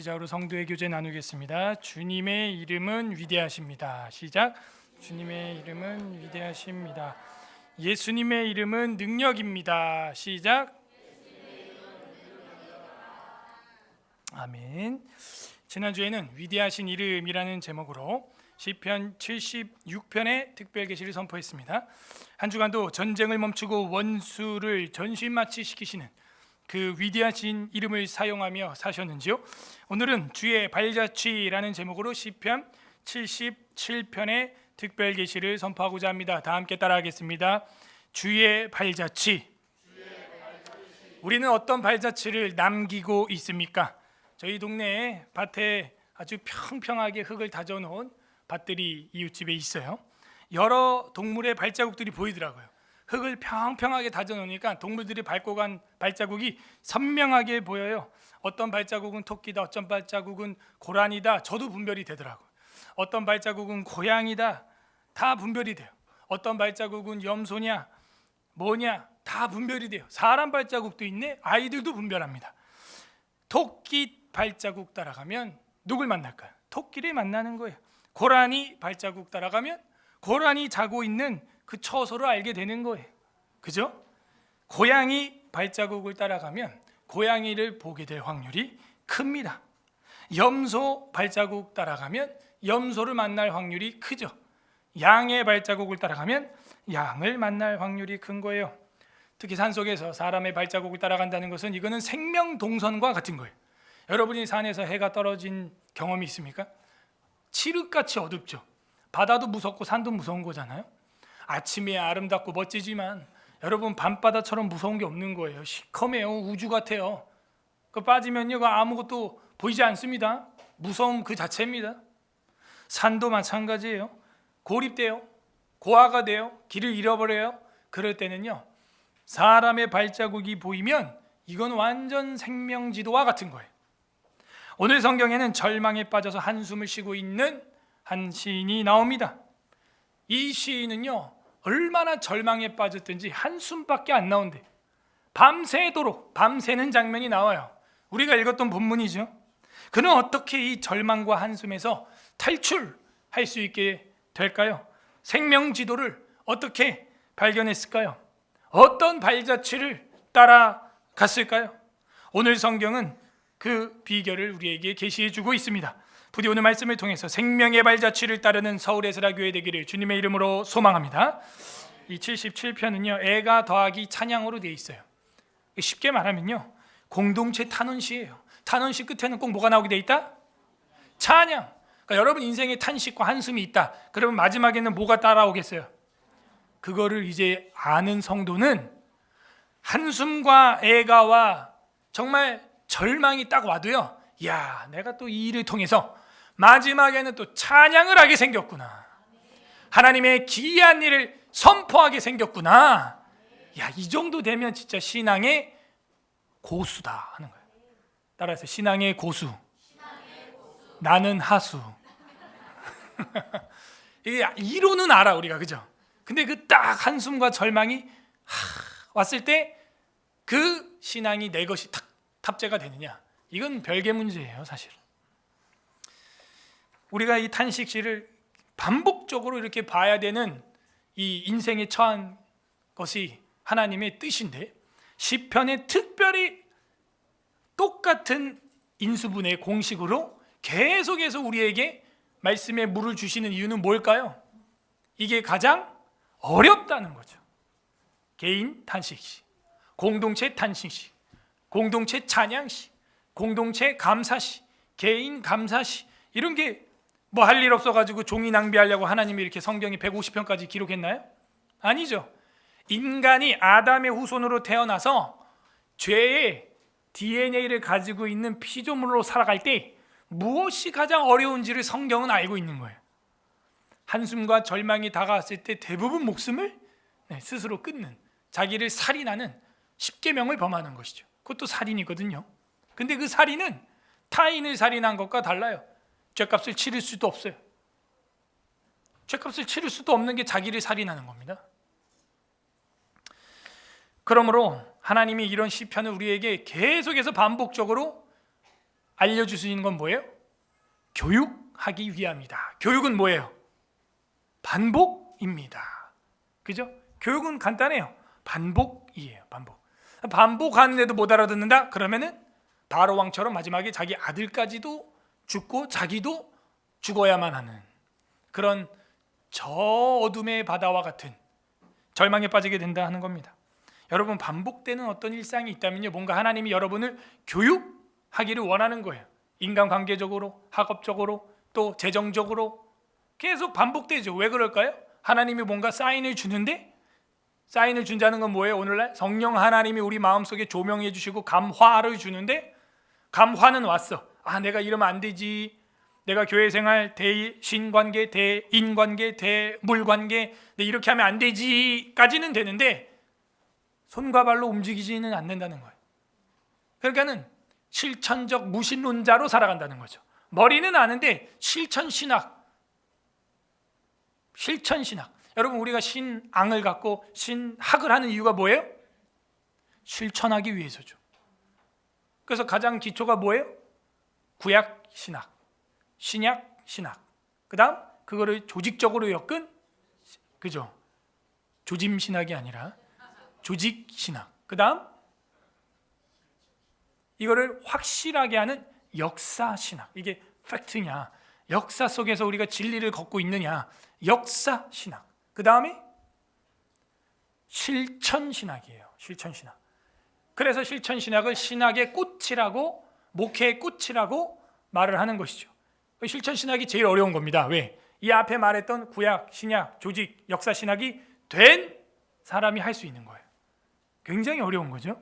시작으로 성도의 교제 나누겠습니다. 주님의 이름은 위대하십니다. 시작. 주님의 이름은 위대하십니다. 예수님의 이름은 능력입니다. 시작. 아멘. 지난주에는 위대하신 이름이라는 제목으로 시편 76편의 특별 계시를 선포했습니다. 한 주간도 전쟁을 멈추고 원수를 전신마취시키시는 그 위대하신 이름을 사용하며 사셨는지요? 오늘은 주의 발자취라는 제목으로 시편 77편의 특별 계시를 선포하고자 합니다. 다 함께 따라하겠습니다. 주의 발자취. 우리는 어떤 발자취를 남기고 있습니까? 저희 동네에 밭에 아주 평평하게 흙을 다져놓은 밭들이 이웃집에 있어요. 여러 동물의 발자국들이 보이더라고요. 흙을 평평하게 다져놓으니까 동물들이 밟고 간 발자국이 선명하게 보여요. 어떤 발자국은 토끼다, 어떤 발자국은 고라니다. 저도 분별이 되더라고요. 어떤 발자국은 고양이다. 다 분별이 돼요. 어떤 발자국은 염소냐 뭐냐 다 분별이 돼요. 사람 발자국도 있네. 아이들도 분별합니다. 토끼 발자국 따라가면 누굴 만날까요? 토끼를 만나는 거예요. 고라니 발자국 따라가면 고라니 자고 있는 그 처소를 알게 되는 거예요. 그죠? 고양이 발자국을 따라가면 고양이를 보게 될 확률이 큽니다. 염소 발자국 따라가면 염소를 만날 확률이 크죠. 양의 발자국을 따라가면 양을 만날 확률이 큰 거예요. 특히 산속에서 사람의 발자국을 따라간다는 것은 이거는 생명 동선과 같은 거예요. 여러분이 산에서 해가 떨어진 경험이 있습니까? 칠흑같이 어둡죠. 바다도 무섭고 산도 무서운 거잖아요. 아침에 아름답고 멋지지만 여러분 밤바다처럼 무서운 게 없는 거예요. 시커매요. 우주 같아요. 그 빠지면요 아무것도 보이지 않습니다. 무서움 그 자체입니다. 산도 마찬가지예요. 고립돼요. 고아가 돼요. 길을 잃어버려요. 그럴 때는요 사람의 발자국이 보이면 이건 완전 생명지도와 같은 거예요. 오늘 성경에는 절망에 빠져서 한숨을 쉬고 있는 한 시인이 나옵니다. 이 시인은요 얼마나 절망에 빠졌든지 한숨밖에 안 나온대. 밤새도록 밤새는 장면이 나와요. 우리가 읽었던 본문이죠. 그는 어떻게 이 절망과 한숨에서 탈출할 수 있게 될까요? 생명 지도를 어떻게 발견했을까요? 어떤 발자취를 따라갔을까요? 오늘 성경은 그 비결을 우리에게 계시해 주고 있습니다. 부디 오늘 말씀을 통해서 생명의 발자취를 따르는 서울 에스라 교회 되기를 주님의 이름으로 소망합니다. 이 77편은요 애가 더하기 찬양으로 되어 있어요. 쉽게 말하면요 공동체 탄원시예요. 탄원시 끝에는 꼭 뭐가 나오게 되어 있다? 찬양. 그러니까 여러분 인생에 탄식과 한숨이 있다. 그러면 마지막에는 뭐가 따라오겠어요? 그거를 이제 아는 성도는 한숨과 애가와 정말 절망이 딱 와도요 야 내가 또 이 일을 통해서 마지막에는 또 찬양을 하게 생겼구나. 하나님의 기이한 일을 선포하게 생겼구나. 야, 이 정도 되면 진짜 신앙의 고수다 하는 거예요. 따라서 신앙의 고수. 나는 하수. 이게 이론은 알아 우리가, 그죠? 근데 그 딱 한숨과 절망이 왔을 때 그 신앙이 내 것이 탁 탑재가 되느냐? 이건 별개 문제예요, 사실. 우리가 이 탄식시를 반복적으로 이렇게 봐야 되는 이 인생에 처한 것이 하나님의 뜻인데, 시편에 특별히 똑같은 인수분해 공식으로 계속해서 우리에게 말씀의 물을 주시는 이유는 뭘까요? 이게 가장 어렵다는 거죠. 개인 탄식시, 공동체 탄식시, 공동체 찬양시, 공동체 감사시, 개인 감사시, 이런 게 뭐 할 일 없어가지고 종이 낭비하려고 하나님이 이렇게 성경이 150편까지 기록했나요? 아니죠. 인간이 아담의 후손으로 태어나서 죄의 DNA를 가지고 있는 피조물로 살아갈 때 무엇이 가장 어려운지를 성경은 알고 있는 거예요. 한숨과 절망이 다가왔을 때 대부분 목숨을 스스로 끊는, 자기를 살인하는 십계명을 범하는 것이죠. 그것도 살인이거든요. 근데 그 살인은 타인을 살인한 것과 달라요. 죄값을 치를 수도 없어요. 죄값을 치를 수도 없는 게 자기를 살인하는 겁니다. 그러므로 하나님이 이런 시편을 우리에게 계속해서 반복적으로 알려줄 수 있는 건 뭐예요? 교육하기 위함이다. 교육은 뭐예요? 반복입니다. 그죠? 교육은 간단해요. 반복이에요. 반복하는데도 못 알아듣는다? 그러면은 바로 왕처럼 마지막에 자기 아들까지도 죽고 자기도 죽어야만 하는 그런 저 어둠의 바다와 같은 절망에 빠지게 된다 하는 겁니다. 여러분, 반복되는 어떤 일상이 있다면요, 뭔가 하나님이 여러분을 교육하기를 원하는 거예요. 인간관계적으로, 학업적으로, 또 재정적으로 계속 반복되죠. 왜 그럴까요? 하나님이 뭔가 사인을 주는데, 사인을 준다는 건 뭐예요? 오늘날 성령 하나님이 우리 마음속에 조명해 주시고 감화를 주는데, 감화는 왔어. 내가 이러면 안 되지. 내가 교회 생활, 대신관계, 대인관계, 대물관계, 이렇게 하면 안 되지까지는 되는데 손과 발로 움직이지는 않는다는 거예요. 그러니까는 실천적 무신론자로 살아간다는 거죠. 머리는 아는데 실천신학. 여러분, 우리가 신앙을 갖고 신학을 하는 이유가 뭐예요? 실천하기 위해서죠. 그래서 가장 기초가 뭐예요? 구약신학, 신약신학. 그 다음 그거를 조직적으로 엮은, 그죠? 조짐신학이 아니라 조직신학. 그 다음 이거를 확실하게 하는 역사신학. 이게 팩트냐, 역사 속에서 우리가 진리를 걷고 있느냐, 역사신학. 그 다음에 실천신학이에요. 실천신학. 그래서 실천신학을 신학의 꽃이라고, 목회의 꽃이라고 말을 하는 것이죠. 실천신학이 제일 어려운 겁니다. 왜? 이 앞에 말했던 구약, 신약, 조직, 역사신학이 된 사람이 할 수 있는 거예요. 굉장히 어려운 거죠.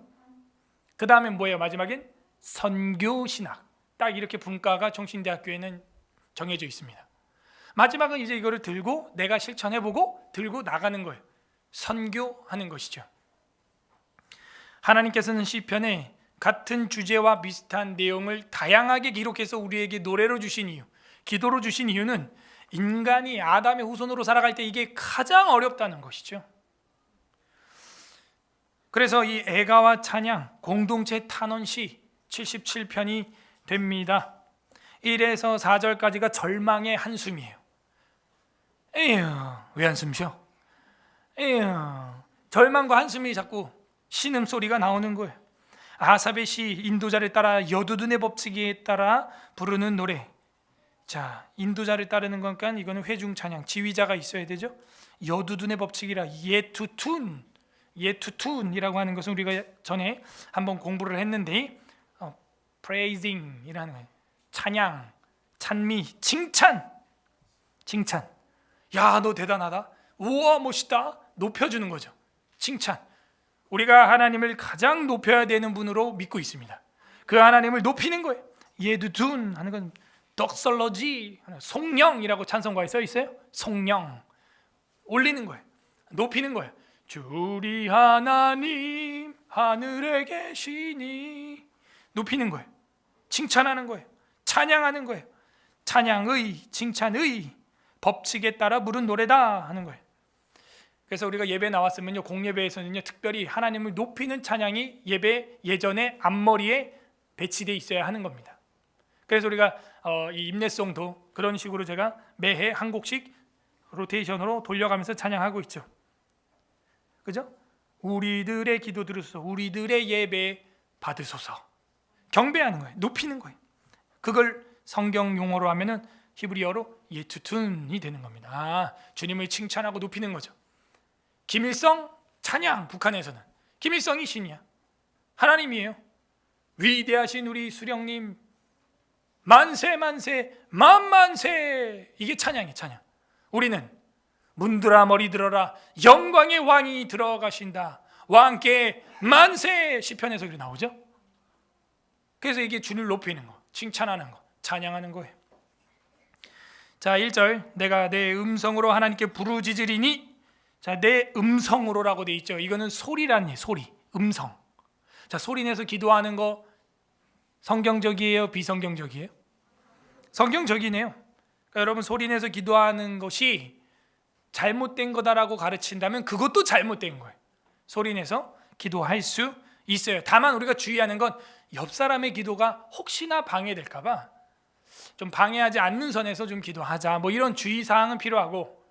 그 다음에 뭐예요? 마지막엔 선교신학. 딱 이렇게 분과가 정신대학교에는 정해져 있습니다. 마지막은 이제 이거를 들고 내가 실천해보고 들고 나가는 거예요. 선교하는 것이죠. 하나님께서는 시편에 같은 주제와 비슷한 내용을 다양하게 기록해서 우리에게 노래로 주신 이유, 기도로 주신 이유는 인간이 아담의 후손으로 살아갈 때 이게 가장 어렵다는 것이죠. 그래서 이 애가와 찬양 공동체 탄원시 77편이 됩니다. 1에서 4절까지가 절망의 한숨이에요. 에휴, 왜 한숨 쉬어? 에휴, 절망과 한숨이 자꾸 신음소리가 나오는 거예요. 아삽의 시, 인도자를 따라 여두둔의 법칙에 따라 부르는 노래. 자, 인도자를 따르는 거니까 이거는 회중 찬양, 지휘자가 있어야 되죠. 여두둔의 법칙이라 예투툰이라고 하는 것은 우리가 전에 한번 공부를 했는데 praising이라는 거예요. 찬양, 찬미, 칭찬. 야, 너 대단하다. 우와, 멋있다. 높여주는 거죠. 칭찬. 우리가 하나님을 가장 높여야 되는 분으로 믿고 있습니다. 그 하나님을 높이는 거예요. 예두둔 하는 건 덕설러지, 송영이라고 찬송가에 써 있어요. 송영, 올리는 거예요. 높이는 거예요. 주리 하나님 하늘에 계시니, 높이는 거예요. 칭찬하는 거예요. 찬양하는 거예요. 찬양의, 칭찬의 법칙에 따라 부른 노래다 하는 거예요. 그래서 우리가 예배 나왔으면요, 공예배에서는요, 특별히 하나님을 높이는 찬양이 예배 예전에 앞머리에 배치되어 있어야 하는 겁니다. 그래서 우리가 이 임내송도 그런 식으로 제가 매해 한 곡씩 로테이션으로 돌려가면서 찬양하고 있죠. 그죠? 우리들의 기도 들으소서, 우리들의 예배 받으소서. 경배하는 거예요. 높이는 거예요. 그걸 성경 용어로 하면은 히브리어로 예투툰이 되는 겁니다. 주님을 칭찬하고 높이는 거죠. 김일성 찬양, 북한에서는 김일성이 신이야. 하나님이에요. 위대하신 우리 수령님 만세 만세 만만세, 이게 찬양이에요. 찬양. 우리는 문들아 머리 들어라, 영광의 왕이 들어가신다, 왕께 만세, 시편에서 그렇게 나오죠. 그래서 이게 주님을 높이는 거, 칭찬하는 거, 찬양하는 거예요. 자, 1절, 내가 내 음성으로 하나님께 부르짖으리니. 자, 내 음성으로라고 돼 있죠. 이거는 소리라는 얘기예요. 소리, 음성. 자, 소리 내서 기도하는 거 성경적이에요, 비성경적이에요? 성경적이네요. 그러니까 여러분, 소리 내서 기도하는 것이 잘못된 거다라고 가르친다면 그것도 잘못된 거예요. 소리 내서 기도할 수 있어요. 다만 우리가 주의하는 건 옆 사람의 기도가 혹시나 방해될까봐 좀 방해하지 않는 선에서 좀 기도하자, 뭐 이런 주의사항은 필요하고,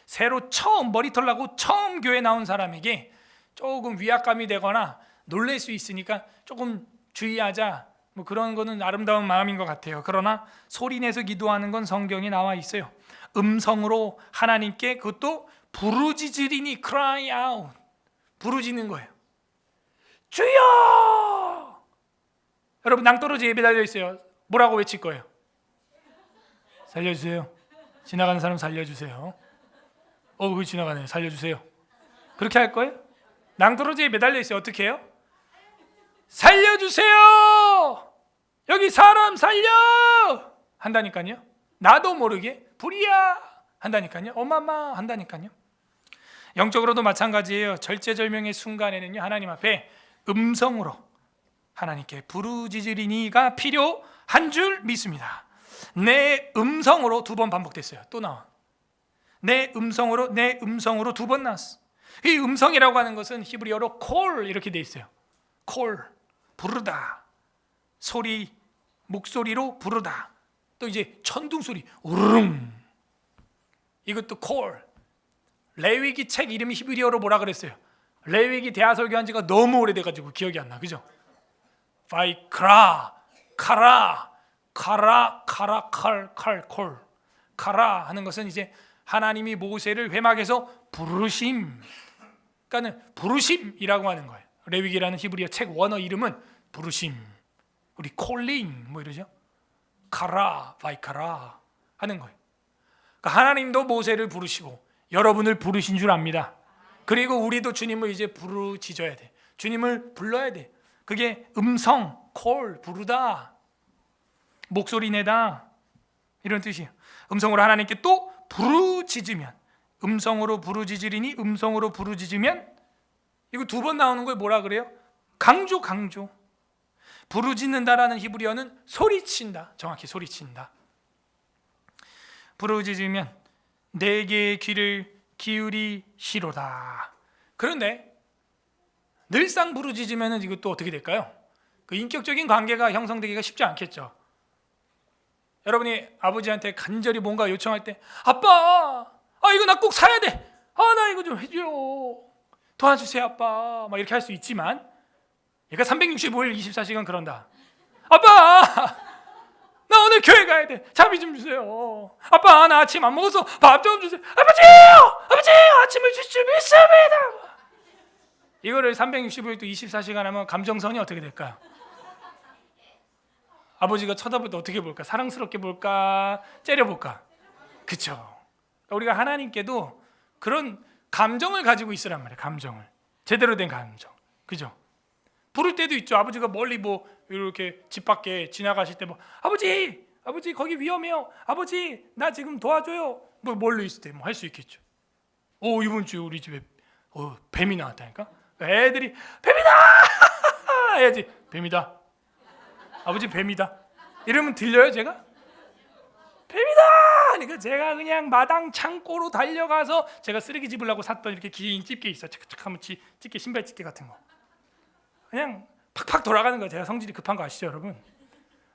새로 처음 머리털 나고 처음 교회 나온 사람에게 조금 위압감이 되거나 놀랄 수 있으니까 조금 주의하자, 뭐 그런 거는 아름다운 마음인 것 같아요. 그러나 소리내서 기도하는 건 성경에 나와 있어요. 음성으로 하나님께, 그것도 부르짖으리니, cry out, 부르짖는 거예요. 주여! 여러분 낭떠러지 예배 달려 있어요. 뭐라고 외칠 거예요? 살려주세요. 지나가는 사람 살려주세요. 그 지나가네. 살려주세요. 그렇게 할 거예요? 낭떠러지에 매달려 있어요. 어떻게 해요? 살려주세요. 여기 사람 살려 한다니까요. 나도 모르게 불이야 한다니까요. 어마마 한다니까요. 영적으로도 마찬가지예요. 절제절명의 순간에는요, 하나님 앞에 음성으로 하나님께 부르짖으리니가 필요한 줄 믿습니다. 내 음성으로 2번 반복됐어요. 또 나와. 내 음성으로 2번 나왔어. 이 음성이라고 하는 것은 히브리어로 콜 이렇게 돼 있어요. 콜, 부르다. 소리, 목소리로 부르다. 또 이제 천둥 소리, 우르릉. 이것도 콜. 레위기 책 이름이 히브리어로 뭐라 그랬어요? 레위기 대하설교한 지가 너무 오래돼가지고 기억이 안 나, 그죠? 바이크라, 카라, 카라, 카라, 칼, 콜. 카라 하는 것은 이제 하나님이 모세를 회막에서 부르심, 그러니까는 부르심이라고 하는 거예요. 레위기라는 히브리어 책 원어 이름은 부르심, 우리 콜링 뭐 이러죠. 카라, 바이카라 하는 거예요. 그러니까 하나님도 모세를 부르시고 여러분을 부르신 줄 압니다. 그리고 우리도 주님을 이제 부르짖어야 돼. 주님을 불러야 돼. 그게 음성, 콜, 부르다, 목소리 내다 이런 뜻이에요. 음성으로 하나님께 또 부르짖으면, 음성으로 부르짖으리니, 음성으로 부르짖으면, 이거 2번 나오는 걸 뭐라 그래요? 강조. 부르짖는다라는 히브리어는 소리친다, 정확히 소리친다. 부르짖으면 내게 귀를 기울이시로다. 그런데 늘상 부르짖으면 이것도 어떻게 될까요? 그 인격적인 관계가 형성되기가 쉽지 않겠죠. 여러분이 아버지한테 간절히 뭔가 요청할 때, 아빠, 이거 나 꼭 사야 돼. 나 이거 좀 해줘요. 도와주세요, 아빠. 막 이렇게 할 수 있지만, 얘가 365일 24시간 그런다. 아빠, 나 오늘 교회 가야 돼. 자비 좀 주세요. 아빠, 나 아침 안 먹어서 밥 좀 주세요. 아버지, 아침을 주실 수 있습니다. 이거를 365일 또 24시간 하면 감정선이 어떻게 될까요? 아버지가 쳐다볼 때 어떻게 볼까? 사랑스럽게 볼까? 째려볼까? 그렇죠. 우리가 하나님께도 그런 감정을 가지고 있으란 말이에요. 감정을, 제대로 된 감정, 그죠? 부를 때도 있죠. 아버지가 멀리 뭐 이렇게 집 밖에 지나가실 때 뭐 아버지 거기 위험해요. 아버지 나 지금 도와줘요. 뭐 멀리 있을 때 뭐 할 수 있겠죠. 이번 주에 우리 집에 뱀이 나왔다니까. 애들이 뱀이다 해야지. 뱀이다. 아버지 뱀이다. 이러면 들려요 제가? 뱀이다! 그러니까 제가 그냥 마당 창고로 달려가서 제가 쓰레기 집으려고 샀던 이렇게 긴 집게 있어요. 착착하면 집게, 신발 집게 같은 거. 그냥 팍팍 돌아가는 거예요. 제가 성질이 급한 거 아시죠 여러분?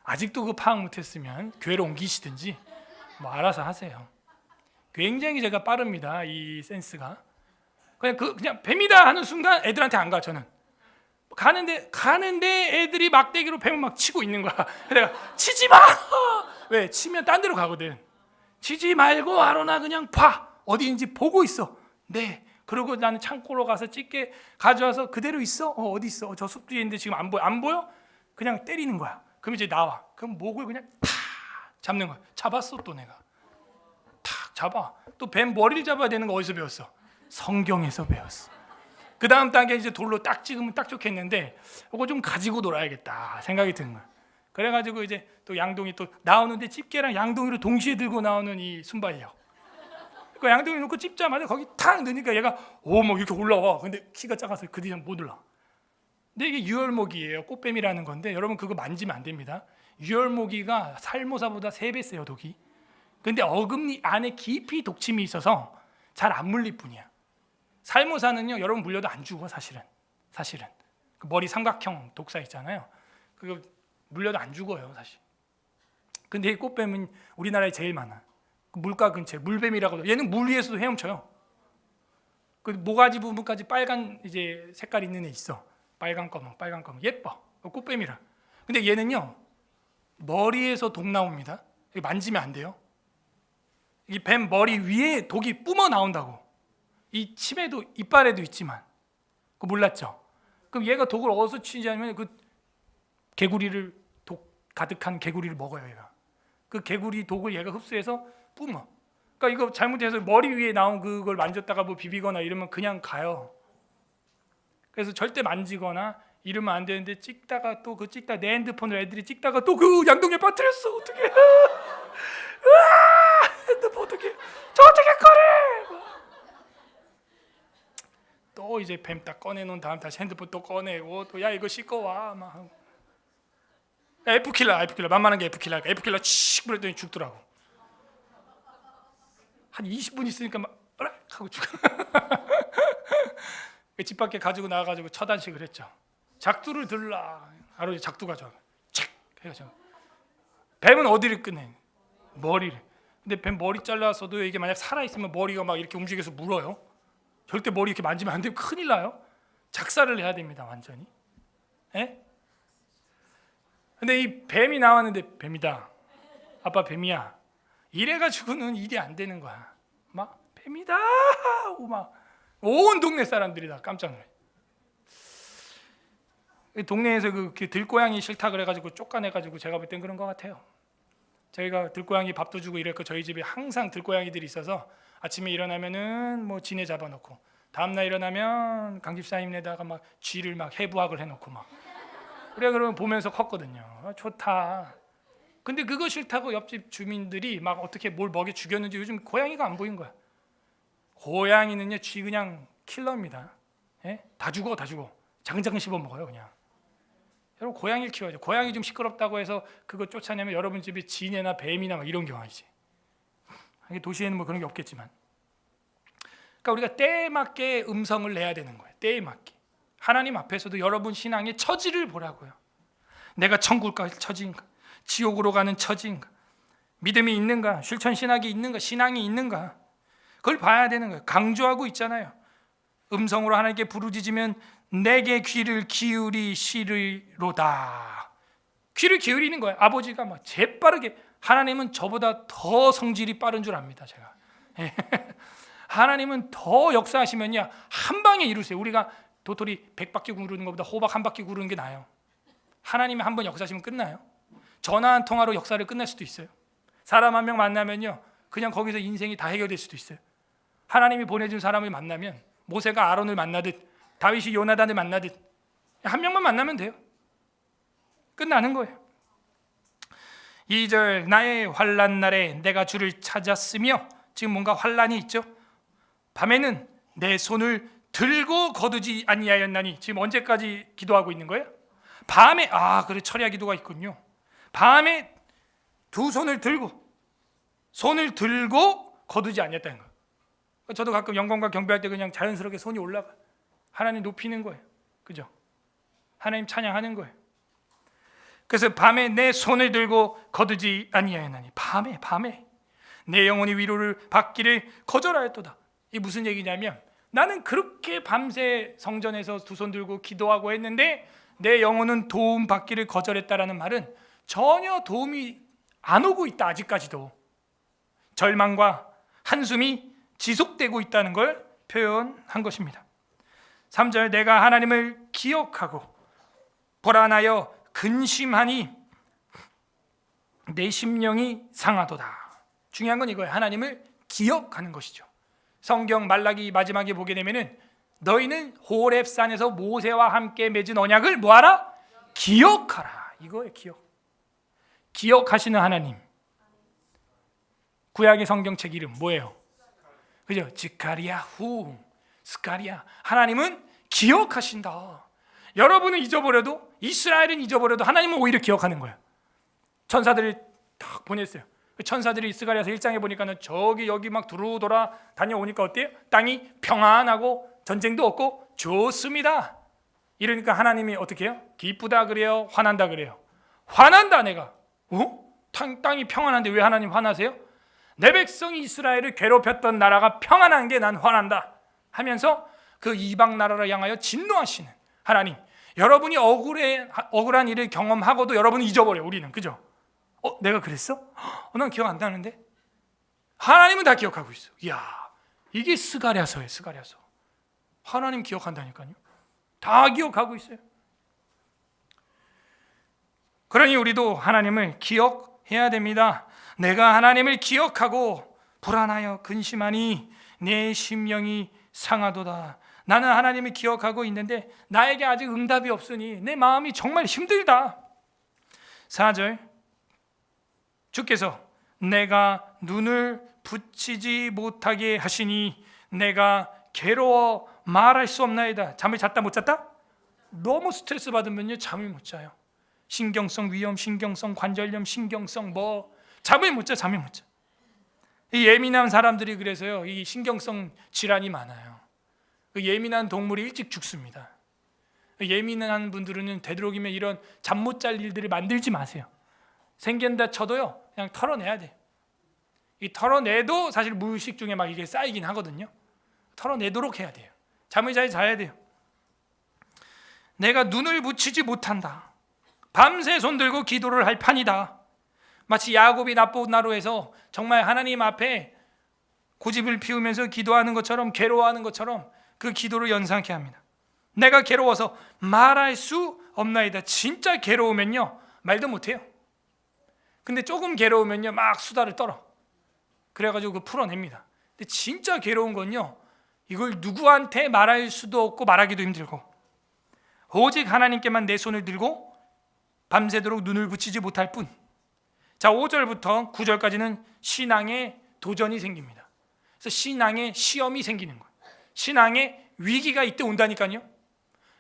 아직도 그 파악 못했으면 교회로 옮기시든지 뭐 알아서 하세요. 굉장히 제가 빠릅니다. 이 센스가. 그냥 뱀이다 하는 순간 애들한테 안 가. 저는 가는데 애들이 막대기로 뱀을 막 치고 있는 거야. 내가 치지 마. 왜? 치면 딴 데로 가거든. 치지 말고 아로나 그냥 봐. 어디인지 보고 있어. 네. 그리고 나는 창고로 가서 집게 가져와서 그대로 있어. 어디 있어? 저 숲 뒤에 있는데 지금 안 보여. 안 보여? 그냥 때리는 거야. 그럼 이제 나와. 그럼 목을 그냥 탁 잡는 거야. 잡았어 또 내가. 탁 잡아. 또 뱀 머리를 잡아야 되는 거 어디서 배웠어? 성경에서 배웠어. 그 다음 단계 이제 돌로 딱 찍으면 딱 좋겠는데 이거 좀 가지고 놀아야겠다 생각이 드는 거야. 그래가지고 이제 또 양동이 또 나오는데 집게랑 양동이를 동시에 들고 나오는 이 순발력. 그 양동이 놓고 찝자마자 거기 탁 넣으니까 얘가 막 이렇게 올라와. 근데 키가 작아서 그 뒤에 못 올라. 근데 이게 유혈모기예요. 꽃뱀이라는 건데 여러분 그거 만지면 안 됩니다. 유혈모기가 살모사보다 3배 세요 독이. 근데 어금니 안에 깊이 독침이 있어서 잘 안 물릴 뿐이야. 살모사는요 여러분 물려도 안 죽어 사실은. 그 머리 삼각형 독사 있잖아요. 그거 물려도 안 죽어요 사실. 근데 이 꽃뱀은 우리나라에 제일 많아. 그 물가 근처에 물뱀이라고. 얘는 물 위에서도 헤엄쳐요. 그 모가지 부분까지 빨간 이제 색깔 있는 애 있어. 빨간 검은 예뻐. 꽃뱀이라. 근데 얘는요 머리에서 독 나옵니다. 만지면 안 돼요. 이 뱀 머리 위에 독이 뿜어 나온다고. 이 침에도 이빨에도 있지만. 그거 몰랐죠? 그럼 얘가 독을 어디서 치지 않으면 그 개구리를 독 가득한 개구리를 먹어요 얘가. 그 개구리 독을 얘가 흡수해서 뿜어. 그러니까 이거 잘못해서 머리 위에 나온 그걸 만졌다가 뭐 비비거나 이러면 그냥 가요. 그래서 절대 만지거나 이러면 안 되는데 찍다가 또 그 찍다 내 핸드폰을 애들이 찍다가 또 그 양동이에 빠뜨렸어. 어떡해? 핸드폰 어떡해? 저 어떻게 꺼내? 또 이제 뱀 딱 꺼내놓은 다음 다시 핸드폰 또 꺼내고 또 야 이거 씻고 와 막. F킬러 만만한 게 F킬러 칙 불었더니 죽더라고. 한 20분 있으니까 막 하고 죽어. 집 밖에 가지고 나가가지고 처단식을 했죠. 작두를 들라. 하루 작두 가져와. 칙 해가지고. 뱀은 어디를 끝내? 머리를. 근데 뱀 머리 잘라서도 이게 만약 살아 있으면 머리가 막 이렇게 움직여서 물어요. 절대 머리 이렇게 만지면 안 돼요. 큰일 나요. 작살을 내야 됩니다. 완전히. 예? 근데 이 뱀이 나왔는데 뱀이다. 아빠 뱀이야. 이래가지고는 일이 안 되는 거야. 막 뱀이다 하고 막 온 동네 사람들이 다 깜짝 놀래. 동네에서 그 들고양이 싫다 그래가지고 쫓아내가지고 제가 볼 땐 그런 것 같아요. 저희가 들고양이 밥도 주고 이랬고 저희 집에 항상 들고양이들이 있어서 아침에 일어나면은 뭐 지네 잡아놓고 다음날 일어나면 강집사님네다가 막 쥐를 막 해부학을 해놓고 막 그래 그러면 보면서 컸거든요. 좋다. 근데 그거 싫다고 옆집 주민들이 막 어떻게 뭘 먹여 죽였는지 요즘 고양이가 안 보인 거야. 고양이는요 쥐 그냥 킬러입니다. 예? 다 죽어. 장장 씹어 먹어요 그냥. 여러분 고양이를 키워야죠. 고양이 좀 시끄럽다고 해서 그거 쫓아내면 여러분 집에 지네나 뱀이나 막 이런 경우이지. 도시에는 뭐 그런 게 없겠지만. 그러니까 우리가 때에 맞게 음성을 내야 되는 거예요. 때에 맞게. 하나님 앞에서도 여러분 신앙의 처지를 보라고요. 내가 천국 갈 처지인가? 지옥으로 가는 처지인가? 믿음이 있는가? 실천 신학이 있는가? 신앙이 있는가? 그걸 봐야 되는 거예요. 강조하고 있잖아요. 음성으로 하나님께 부르짖으면 내게 귀를 기울이시리로다. 귀를 기울이는 거예요. 아버지가 막 재빠르게. 하나님은 저보다 더 성질이 빠른 줄 압니다. 제가. 하나님은 더 역사하시면요 한 방에 이루세요. 우리가 도토리 100바퀴 구르는 것보다 호박 한 바퀴 구르는 게 나아요. 하나님이 한 번 역사하시면 끝나요. 전화 한 통화로 역사를 끝낼 수도 있어요. 사람 한 명 만나면요 그냥 거기서 인생이 다 해결될 수도 있어요. 하나님이 보내준 사람을 만나면 모세가 아론을 만나듯 다윗이 요나단을 만나듯 한 명만 만나면 돼요. 끝나는 거예요. 2절 나의 환난 날에 내가 주를 찾았으며 지금 뭔가 환난이 있죠. 밤에는 내 손을 들고 거두지 아니하였나니 지금 언제까지 기도하고 있는 거예요? 밤에 그래 철야 기도가 있군요. 밤에 두 손을 들고 거두지 아니했다는 거예요. 저도 가끔 영광과 경배할 때 그냥 자연스럽게 손이 올라가. 하나님 높이는 거예요. 그죠? 하나님 찬양하는 거예요. 그래서 밤에 내 손을 들고 거두지 아니하였나니 밤에 내 영혼이 위로를 받기를 거절하였도다. 이게 무슨 얘기냐면 나는 그렇게 밤새 성전에서 두 손 들고 기도하고 했는데 내 영혼은 도움 받기를 거절했다라는 말은 전혀 도움이 안 오고 있다. 아직까지도 절망과 한숨이 지속되고 있다는 걸 표현한 것입니다. 3절 내가 하나님을 기억하고 불안하여 근심하니 내 심령이 상하도다. 중요한 건 이거예요. 하나님을 기억하는 것이죠. 성경 말라기 마지막에 보게 되면은 너희는 호렙산에서 모세와 함께 맺은 언약을 뭐하라? 기억하라. 이거예요. 기억하시는 하나님. 구약의 성경책 이름 뭐예요? 그죠? 스가랴. 하나님은 기억하신다. 여러분은 잊어버려도 이스라엘은 잊어버려도 하나님은 오히려 기억하는 거예요. 천사들이 딱 보냈어요. 천사들이 스가랴서 1장에 보니까는 저기 여기 막 두루돌아 다녀오니까 어때요? 땅이 평안하고 전쟁도 없고 좋습니다. 이러니까 하나님이 어떻게 해요? 기쁘다 그래요? 화난다 그래요? 화난다. 내가 땅이 평안한데 왜 하나님 화나세요? 내 백성 이스라엘을 괴롭혔던 나라가 평안한 게 난 화난다 하면서 그 이방 나라를 향하여 진노하시는 하나님. 여러분이 억울한 일을 경험하고도 여러분은 잊어버려. 우리는 그죠? 내가 그랬어? 난 기억 안 나는데. 하나님은 다 기억하고 있어. 이야, 이게 스가랴서예요. 스가랴서. 하나님 기억한다니까요. 다 기억하고 있어요. 그러니 우리도 하나님을 기억해야 됩니다. 내가 하나님을 기억하고 불안하여 근심하니 내 심령이 상하도다. 나는 하나님을 기억하고 있는데 나에게 아직 응답이 없으니 내 마음이 정말 힘들다. 4절, 주께서 내가 눈을 붙이지 못하게 하시니 내가 괴로워 말할 수 없나이다. 잠을 잤다 못 잤다? 너무 스트레스 받으면요 잠을 못 자요. 신경성 위염, 신경성 관절염, 신경성 잠을 못 자. 이 예민한 사람들이 그래서요 이 신경성 질환이 많아요. 그 예민한 동물이 일찍 죽습니다. 예민한 분들은 되도록이면 이런 잠 못 잘 일들을 만들지 마세요. 생긴다 쳐도요 그냥 털어내야 돼. 이 털어내도 사실 무의식 중에 막 이게 쌓이긴 하거든요. 털어내도록 해야 돼요. 잠을 잘 자야 돼요. 내가 눈을 붙이지 못한다. 밤새 손들고 기도를 할 판이다. 마치 야곱이 나봇나루에서 정말 하나님 앞에 고집을 피우면서 기도하는 것처럼, 괴로워하는 것처럼 그 기도를 연상케 합니다. 내가 괴로워서 말할 수 없나이다. 진짜 괴로우면요 말도 못해요. 근데 조금 괴로우면요 막 수다를 떨어. 그래가지고 그거 풀어냅니다. 근데 진짜 괴로운 건요 이걸 누구한테 말할 수도 없고 말하기도 힘들고 오직 하나님께만 내 손을 들고 밤새도록 눈을 붙이지 못할 뿐. 자, 5절부터 9절까지는 신앙의 도전이 생깁니다. 그래서 신앙의 시험이 생기는 거예요. 신앙의 위기가 이때 온다니까요.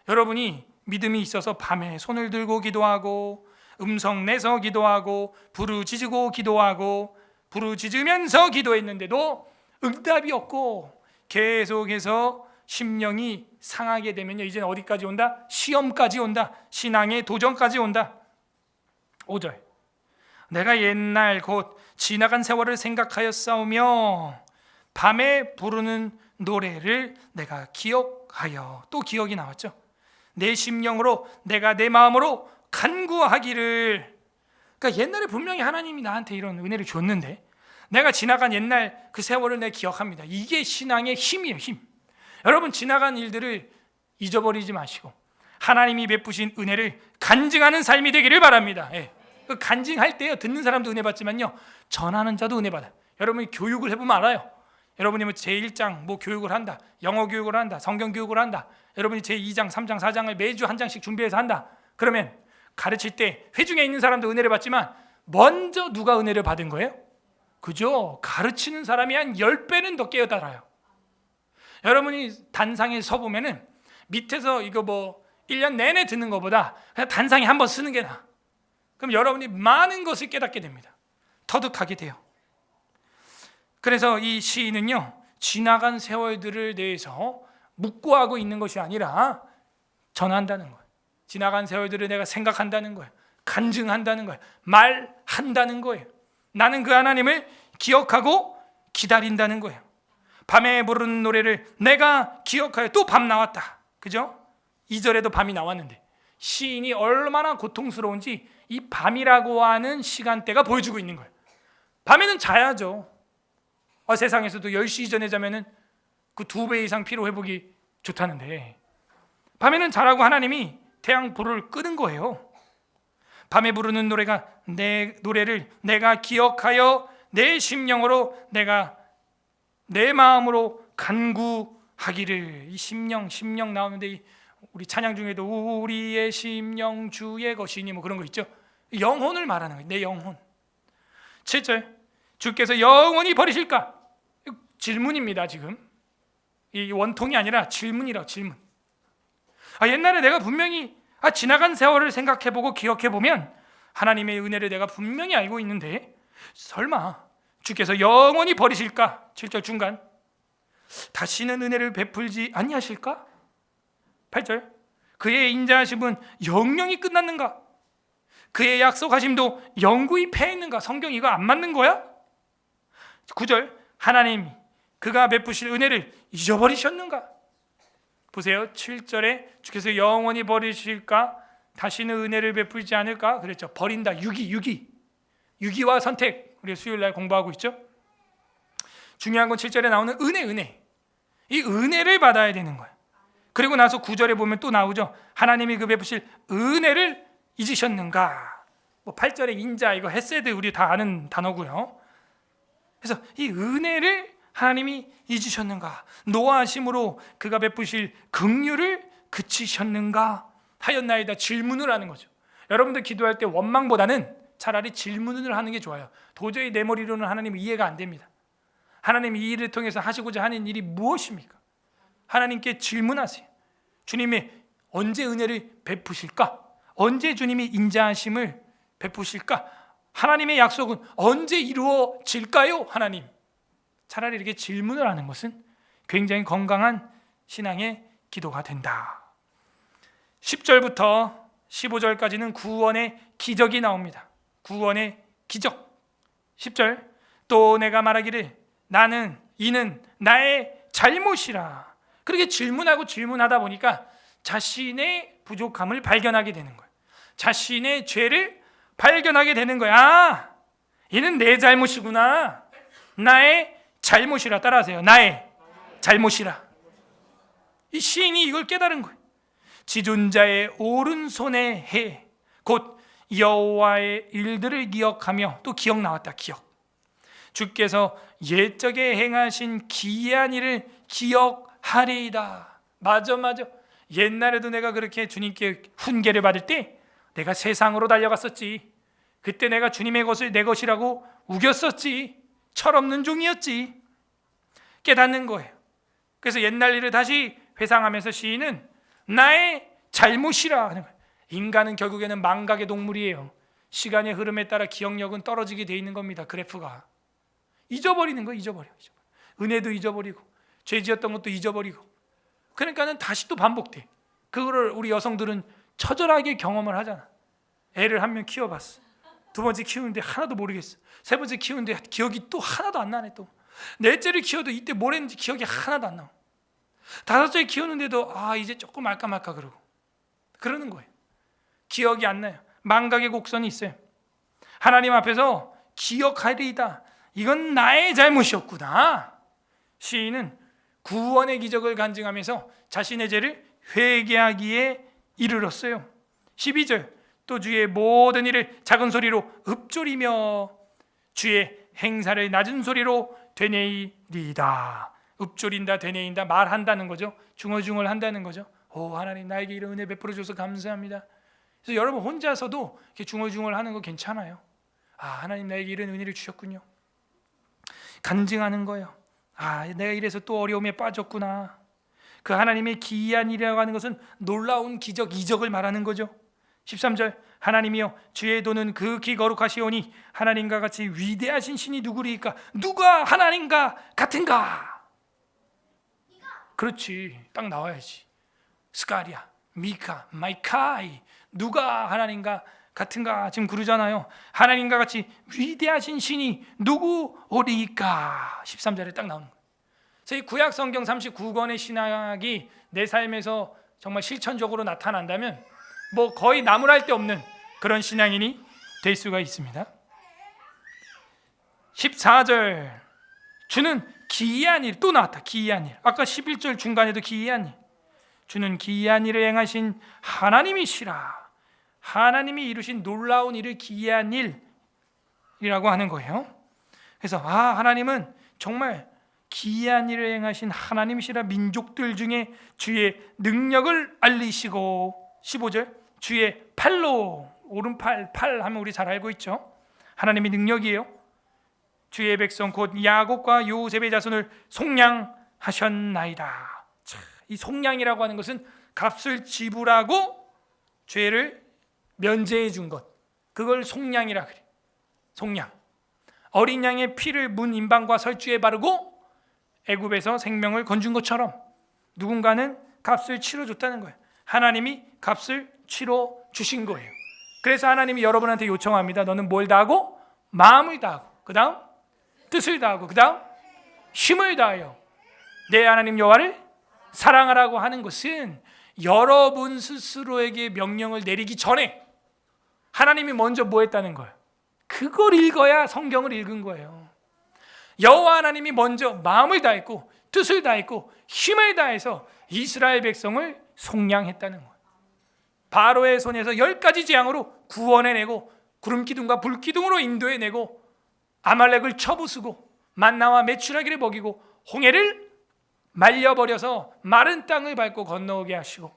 여러분이 믿음이 있어서 밤에 손을 들고 기도하고 음성 내서 기도하고 부르짖고 기도하고 부르짖으면서 기도했는데도 응답이 없고 계속해서 심령이 상하게 되면요 이제는 어디까지 온다? 시험까지 온다. 신앙의 도전까지 온다. 5절, 내가 옛날 곧 지나간 세월을 생각하여 싸우며 밤에 부르는 노래를 내가 기억하여. 또 기억이 나왔죠. 내 심령으로 내가 내 마음으로 간구하기를. 그러니까 옛날에 분명히 하나님이 나한테 이런 은혜를 줬는데 내가 지나간 옛날 그 세월을 내가 기억합니다. 이게 신앙의 힘이에요. 힘. 여러분 지나간 일들을 잊어버리지 마시고 하나님이 베푸신 은혜를 간증하는 삶이 되기를 바랍니다. 그 간증할 때요 듣는 사람도 은혜 받지만요 전하는 자도 은혜 받아요. 여러분이 교육을 해보면 알아요. 여러분이 뭐 제1장 교육을 한다, 영어 교육을 한다, 성경 교육을 한다. 여러분이 제2장, 3장, 4장을 매주 한 장씩 준비해서 한다. 그러면 가르칠 때 회중에 있는 사람도 은혜를 받지만 먼저 누가 은혜를 받은 거예요? 그죠? 가르치는 사람이 한 10배는 더 깨어달아요. 여러분이 단상에 서보면은 밑에서 이거 1년 내내 듣는 것보다 그냥 단상에 한번 쓰는 게 나아. 그럼 여러분이 많은 것을 깨닫게 됩니다. 터득하게 돼요. 그래서 이 시인은요 지나간 세월들을 대해서 묵고하고 있는 것이 아니라 전한다는 거예요. 지나간 세월들을 내가 생각한다는 거예요. 간증한다는 거예요. 말한다는 거예요. 나는 그 하나님을 기억하고 기다린다는 거예요. 밤에 부르는 노래를 내가 기억하여. 또 밤 나왔다. 그죠? 2절에도 밤이 나왔는데 시인이 얼마나 고통스러운지 이 밤이라고 하는 시간대가 보여주고 있는 거예요. 밤에는 자야죠. 세상에서도 10시 이전에 자면은 그 2배 이상 피로 회복이 좋다는데 밤에는 자라고 하나님이 태양 불을 끄는 거예요. 밤에 부르는 노래를 내가 기억하여 내 심령으로 내가 내 마음으로 간구하기를. 이 심령 나오는데 우리 찬양 중에도 우리의 심령 주의 것이니 그런 거 있죠. 영혼을 말하는 거예요. 내 영혼. 7절, 주께서 영원히 버리실까? 질문입니다. 지금 이 원통이 아니라 질문이라고. 질문. 옛날에 내가 분명히 지나간 세월을 생각해보고 기억해보면 하나님의 은혜를 내가 분명히 알고 있는데 설마 주께서 영원히 버리실까? 7절 중간, 다시는 은혜를 베풀지 아니하실까? 8절, 그의 인자하심은 영영이 끝났는가? 그의 약속하심도 영구히 패했는가? 성경 이거 안 맞는 거야? 9절, 하나님이 그가 베푸실 은혜를 잊어버리셨는가? 보세요. 7절에 주께서 영원히 버리실까? 다시는 은혜를 베풀지 않을까? 그랬죠. 버린다. 유기와 선택. 우리 수요일날 공부하고 있죠. 중요한 건 7절에 나오는 은혜. 이 은혜를 받아야 되는 거야. 그리고 나서 9절에 보면 또 나오죠. 하나님이 그 베푸실 은혜를 잊으셨는가? 8절에 인자, 이거 헤세드, 우리 다 아는 단어고요. 그래서 이 은혜를 하나님이 잊으셨는가? 노하심으로 그가 베푸실 긍휼을 그치셨는가? 하였나이다. 질문을 하는 거죠. 여러분들 기도할 때 원망보다는 차라리 질문을 하는 게 좋아요. 도저히 내 머리로는 하나님 이해가 안 됩니다. 하나님 이 일을 통해서 하시고자 하는 일이 무엇입니까? 하나님께 질문하세요. 주님이 언제 은혜를 베푸실까? 언제 주님이 인자하심을 베푸실까? 하나님의 약속은 언제 이루어질까요? 하나님. 차라리 이렇게 질문을 하는 것은 굉장히 건강한 신앙의 기도가 된다. 10절부터 15절까지는 구원의 기적이 나옵니다. 구원의 기적. 10절, 또 내가 말하기를 이는 나의 잘못이라. 그렇게 질문하다 보니까 자신의 부족함을 발견하게 되는 거예요. 자신의 죄를 발견하게 되는 거야. 이는 내 잘못이구나. 나의 잘못이라. 따라하세요. 나의 잘못이라. 이 시인이 이걸 깨달은 거예요. 지존자의 오른손의 해, 곧 여호와의 일들을 기억하며, 또 기억 나왔다. 기억. 주께서 옛적에 행하신 기이한 일을 기억하리이다. 맞아. 옛날에도 내가 그렇게 주님께 훈계를 받을 때 내가 세상으로 달려갔었지. 그때 내가 주님의 것을 내 것이라고 우겼었지. 철없는 종이었지. 깨닫는 거예요. 그래서 옛날 일을 다시 회상하면서 시인은 나의 잘못이라 하는 거예요. 인간은 결국에는 망각의 동물이에요. 시간의 흐름에 따라 기억력은 떨어지게 돼 있는 겁니다. 그래프가. 잊어버리는 거예요. 잊어버려. 은혜도 잊어버리고 죄 지었던 것도 잊어버리고. 그러니까는 다시 또 반복돼. 그거를 우리 여성들은 처절하게 경험을 하잖아. 애를 한 명 키워봤어. 두 번째 키우는데 하나도 모르겠어. 세 번째 키우는데 기억이 또 하나도 안 나네. 또 넷째를 키워도 이때 뭘 했는지 기억이 하나도 안 나. 다섯째 키우는데도 이제 조금 알까 말까 그러는 거예요. 기억이 안 나요. 망각의 곡선이 있어요. 하나님 앞에서 기억하리이다. 이건 나의 잘못이었구나. 시인은 구원의 기적을 간증하면서 자신의 죄를 회개하기에 이르렀어요. 12절, 또 주의 모든 일을 작은 소리로 읊조리며 주의 행사를 낮은 소리로 되뇌이리이다. 읊조린다, 되뇌인다, 말한다는 거죠. 중얼중얼 한다는 거죠. 하나님 나에게 이런 은혜 베풀어 줘서 감사합니다. 그래서 여러분 혼자서도 이렇게 중얼중얼 하는 거 괜찮아요. 하나님 나에게 이런 은혜를 주셨군요. 간증하는 거예요. 내가 이래서 또 어려움에 빠졌구나. 그 하나님의 기이한 일이라고 하는 것은 놀라운 기적, 이적을 말하는 거죠. 13절, 하나님이여 주의 도는 극히 거룩하시오니 하나님과 같이 위대하신 신이 누구리까? 누가 하나님과 같은가? 그렇지, 딱 나와야지. 스가랴, 미카, 마이카이, 누가 하나님과 같은가? 지금 그러잖아요. 하나님과 같이 위대하신 신이 누구오리까? 13절에 딱 나오는 거예요. 그래서 이 구약 성경 39권의 신학이 내 삶에서 정말 실천적으로 나타난다면 거의 나무랄 데 없는 그런 신앙인이 될 수가 있습니다. 14절, 주는 기이한 일. 또 나왔다. 기이한 일. 아까 11절 중간에도 기이한 일. 주는 기이한 일을 행하신 하나님이시라. 하나님이 이루신 놀라운 일을 기이한 일이라고 하는 거예요. 그래서 하나님은 정말 기이한 일을 행하신 하나님이시라. 민족들 중에 주의 능력을 알리시고. 15절, 주의 팔로, 오른팔, 팔 하면 우리 잘 알고 있죠. 하나님의 능력이에요. 주의 백성 곧 야곱과 요셉의 자손을 속량하셨나이다. 이 속량이라고 하는 것은 값을 지불하고 죄를 면제해 준 것, 그걸 속량이라 그래. 속량. 어린 양의 피를 문 임방과 설주에 바르고 애굽에서 생명을 건준 것처럼 누군가는 값을 치러줬다는 거예요. 하나님이 값을 치러 주신 거예요. 그래서 하나님이 여러분한테 요청합니다. 너는 뭘 다하고? 마음을 다하고, 그 다음 뜻을 다하고, 그 다음 힘을 다하여 내 하나님 여호와를 사랑하라고 하는 것은 여러분 스스로에게 명령을 내리기 전에 하나님이 먼저 뭐 했다는 거예요? 그걸 읽어야 성경을 읽은 거예요. 여호와 하나님이 먼저 마음을 다했고 뜻을 다했고 힘을 다해서 이스라엘 백성을 속량했다는 거예요. 바로의 손에서 10가지 재앙으로 구원해내고 구름기둥과 불기둥으로 인도해내고 아말렉을 쳐부수고 만나와 메추라기를 먹이고 홍해를 말려버려서 마른 땅을 밟고 건너오게 하시고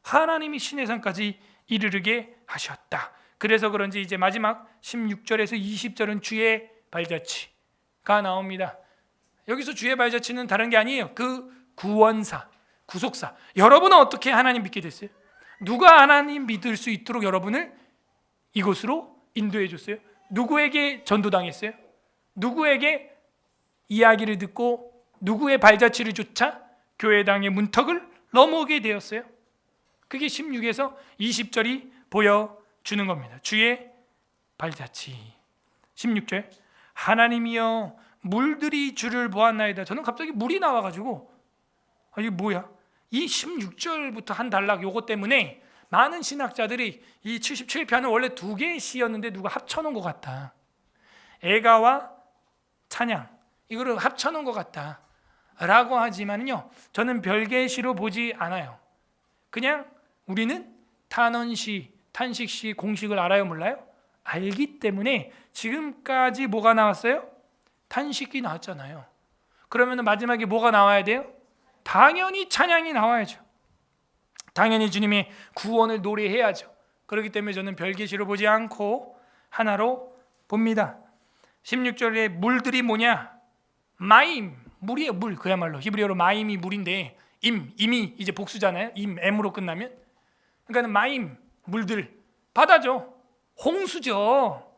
하나님이 시내산까지 이르르게 하셨다. 그래서 그런지 이제 마지막 16절에서 20절은 주의 발자취가 나옵니다. 여기서 주의 발자취는 다른 게 아니에요. 그 구원사, 구속사. 여러분은 어떻게 하나님 믿게 됐어요? 누가 하나님 믿을 수 있도록 여러분을 이곳으로 인도해 줬어요? 누구에게 전도당했어요? 누구에게 이야기를 듣고 누구의 발자취를 쫓아 교회당의 문턱을 넘어오게 되었어요? 그게 16에서 20절이 보여주는 겁니다. 주의 발자취. 16절 하나님이여 물들이 주를 보았나이다. 저는 갑자기 물이 나와가지고 이게 뭐야? 이 16절부터 한 단락 요거 때문에 많은 신학자들이 이 77편은 원래 2개의 시였는데 누가 합쳐놓은 것 같다. 애가와 찬양 이거를 합쳐놓은 것 같다 라고 하지만요, 저는 별개의 시로 보지 않아요. 그냥 우리는 탄원시, 탄식시 공식을 알아요, 몰라요? 알기 때문에 지금까지 뭐가 나왔어요? 탄식이 나왔잖아요. 그러면 마지막에 뭐가 나와야 돼요? 당연히 찬양이 나와야죠. 당연히 주님의 구원을 노래해야죠. 그렇기 때문에 저는 별개시로 보지 않고 하나로 봅니다. 16절에 물들이 뭐냐? 마임, 물이에요. 물. 그야말로 히브리어로 마임이 물인데 임이 이제 복수잖아요. M으로 끝나면. 그러니까 마임, 물들, 바다죠. 홍수죠.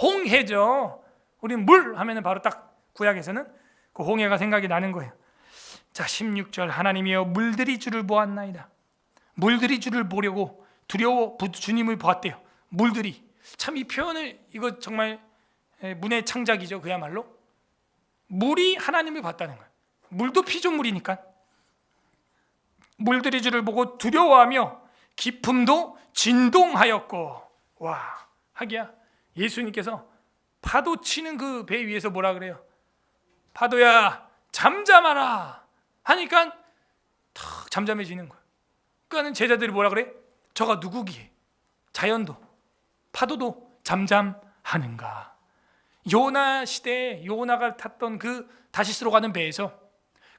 홍해죠. 우리는 물 하면 바로 딱 구약에서는 그 홍해가 생각이 나는 거예요. 자, 16절 하나님이여 물들이 주를 보았나이다. 물들이 주를 보려고 두려워 주님을 보았대요. 물들이. 참 이 표현을 이거 정말 문의 창작이죠. 그야말로 물이 하나님을 봤다는 거예요. 물도 피조물이니까. 물들이 주를 보고 두려워하며 기품도 진동하였고. 와, 하기야 예수님께서 파도 치는 그 배 위에서 뭐라 그래요? 파도야 잠잠하라 하니까 탁 잠잠해지는 거예요. 그러니까 제자들이 뭐라 그래? 저가 누구기에 자연도 파도도 잠잠하는가. 요나 시대에 요나가 탔던 그 다시스로 가는 배에서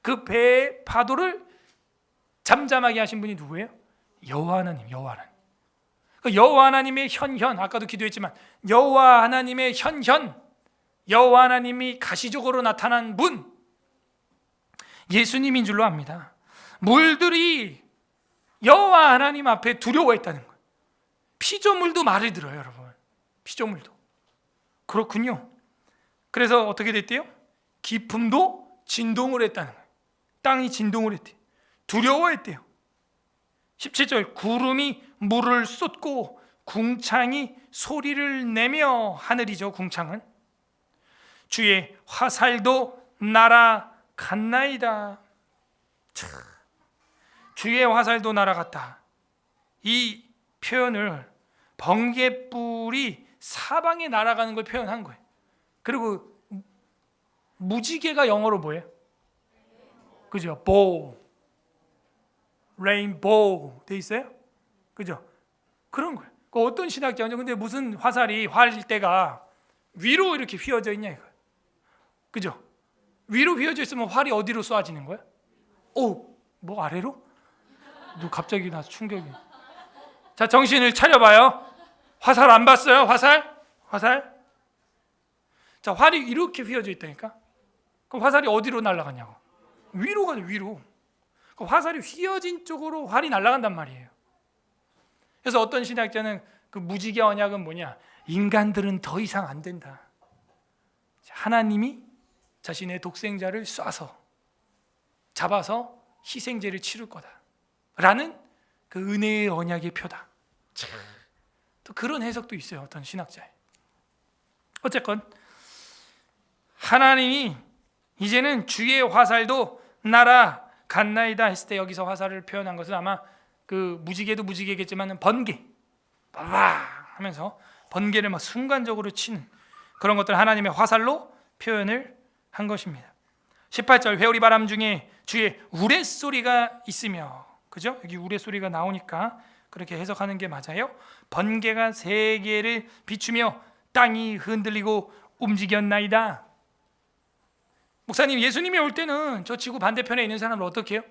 그 배의 파도를 잠잠하게 하신 분이 누구예요? 여호와 하나님. 여호와 하나님. 여호와 하나님의 현현, 아까도 기도했지만 여호와 하나님의 현현, 여호와 하나님이 가시적으로 나타난 분, 예수님인 줄로 압니다. 물들이 여호와 하나님 앞에 두려워했다는 거예요. 피조물도 말을 들어요, 여러분. 피조물도. 그렇군요. 그래서 어떻게 됐대요? 기품도 진동을 했다는 거예요. 땅이 진동을 했대요. 두려워했대요. 17절 구름이 물을 쏟고 궁창이 소리를 내며, 하늘이죠, 궁창은. 주의 화살도 날아갔나이다. 주의 화살도 날아갔다. 이 표현을 번개불이 사방에 날아가는 걸 표현한 거예요. 그리고 무지개가 영어로 뭐예요? 그죠? bow, rainbow 돼 있어요? 그죠? 그런 거예요. 어떤 신학자는 근데 무슨 화살이 활대가 위로 이렇게 휘어져 있냐 이거. 그죠? 위로 휘어져 있으면 활이 어디로 쏘아지는 거야? 뭐 아래로? 너 갑자기 나 충격이. 자, 정신을 차려봐요. 화살 안 봤어요? 화살? 자, 활이 이렇게 휘어져 있다니까. 그럼 화살이 어디로 날아가냐고? 위로 가죠, 위로. 화살이 휘어진 쪽으로 활이 날아간단 말이에요. 그래서 어떤 신학자는 그 무지개 언약은 뭐냐? 인간들은 더 이상 안 된다. 하나님이 자신의 독생자를 쏴서 잡아서 희생제를 치를 거다 라는 그 은혜의 언약의 표다. 참, 또 그런 해석도 있어요. 어떤 신학자의. 어쨌건 하나님이 이제는 주의 화살도 날아 갔나이다 했을 때 여기서 화살을 표현한 것은 아마 그 무지개도 무지개겠지만 번개, 빠바 하면서 번개를 막 순간적으로 치는 그런 것들 하나님의 화살로 표현을 한 것입니다. 18절 회오리 바람 중에 주의 우레소리가 있으며, 그죠? 여기 우레소리가 나오니까 그렇게 해석하는 게 맞아요. 번개가 세계를 비추며 땅이 흔들리고 움직였나이다. 목사님, 예수님이 올 때는 저 지구 반대편에 있는 사람을 어떻게 해요?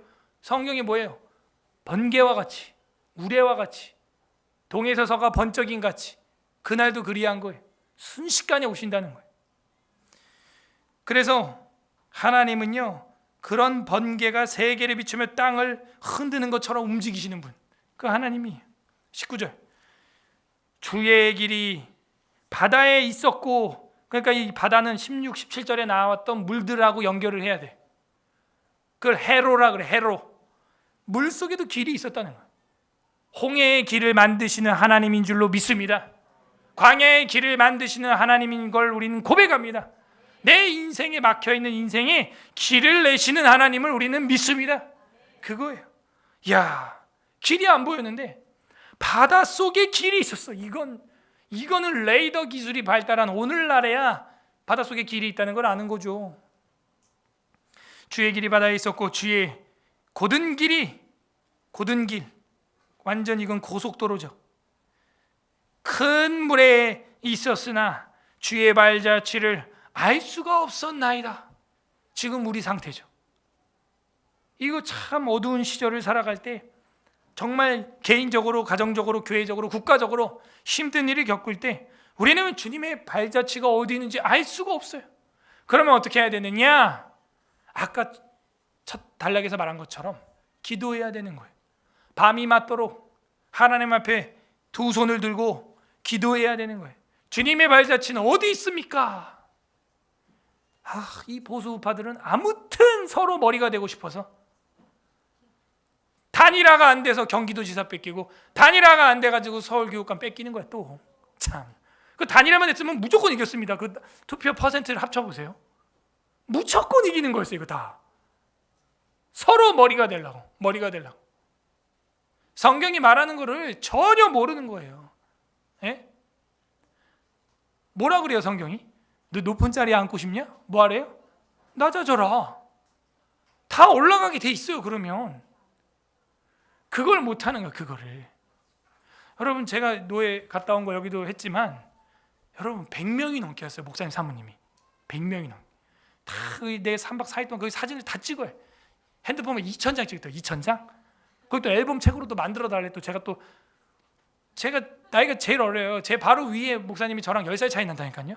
성경이 뭐예요? 번개와 같이, 우레와 같이, 동에서 서가 번쩍인 같이, 그날도 그리한 거예요. 순식간에 오신다는 거예요. 그래서 하나님은요, 그런 번개가 세계를 비추며 땅을 흔드는 것처럼 움직이시는 분, 그 하나님이에요. 19절 주의 길이 바다에 있었고, 그러니까 이 바다는 16, 17절에 나왔던 물들하고 연결을 해야 돼. 그걸 해로라 그래. 해로. 물속에도 길이 있었다는 거예요. 홍해의 길을 만드시는 하나님인 줄로 믿습니다. 광야의 길을 만드시는 하나님인 걸 우리는 고백합니다. 내 인생에 막혀있는 인생에 길을 내시는 하나님을 우리는 믿습니다. 그거예요. 야, 길이 안 보였는데 바닷속에 길이 있었어. 이거는 레이더 기술이 발달한 오늘날에야 바닷속에 길이 있다는 걸 아는 거죠. 주의 길이 바다에 있었고 주의 곧은 길이, 곧은 길, 완전 이건 고속도로죠. 큰 물에 있었으나 주의 발자취를 알 수가 없었나이다. 지금 우리 상태죠. 이거 참 어두운 시절을 살아갈 때 정말 개인적으로, 가정적으로, 교회적으로, 국가적으로 힘든 일을 겪을 때 우리는 주님의 발자취가 어디 있는지 알 수가 없어요. 그러면 어떻게 해야 되느냐? 아까 첫 단락에서 말한 것처럼 기도해야 되는 거예요. 밤이 맞도록 하나님 앞에 두 손을 들고 기도해야 되는 거예요. 주님의 발자취는 어디 있습니까? 이 보수우파들은 아무튼 서로 머리가 되고 싶어서 단일화가 안 돼서 경기도지사 뺏기고 단일화가 안 돼가지고 서울교육감 뺏기는 거야. 또 참, 그 단일화만 했으면 무조건 이겼습니다. 그 투표 퍼센트를 합쳐보세요. 무조건 이기는 거였어요. 이거 다 서로 머리가 되려고. 성경이 말하는 거를 전혀 모르는 거예요. 예? 뭐라 그래요 성경이? 너 높은 자리에 앉고 싶냐? 뭐 하래요? 낮아져라. 다 올라가게 돼 있어요. 그러면 그걸 못하는 거예요. 그거를. 여러분, 제가 노예 갔다 온 거 여기도 했지만 여러분 100명이 넘게 왔어요. 목사님 사모님이 100명이 넘게. 다 내 3박 4일 동안 그 사진을 다 찍어요. 핸드폰에 2000장 찍었대요. 2000장. 그것도 앨범 책으로도 만들어 달래. 또 제가 나이가 제일 어려요. 제 바로 위에 목사님이 저랑 10살 차이 난다니까요.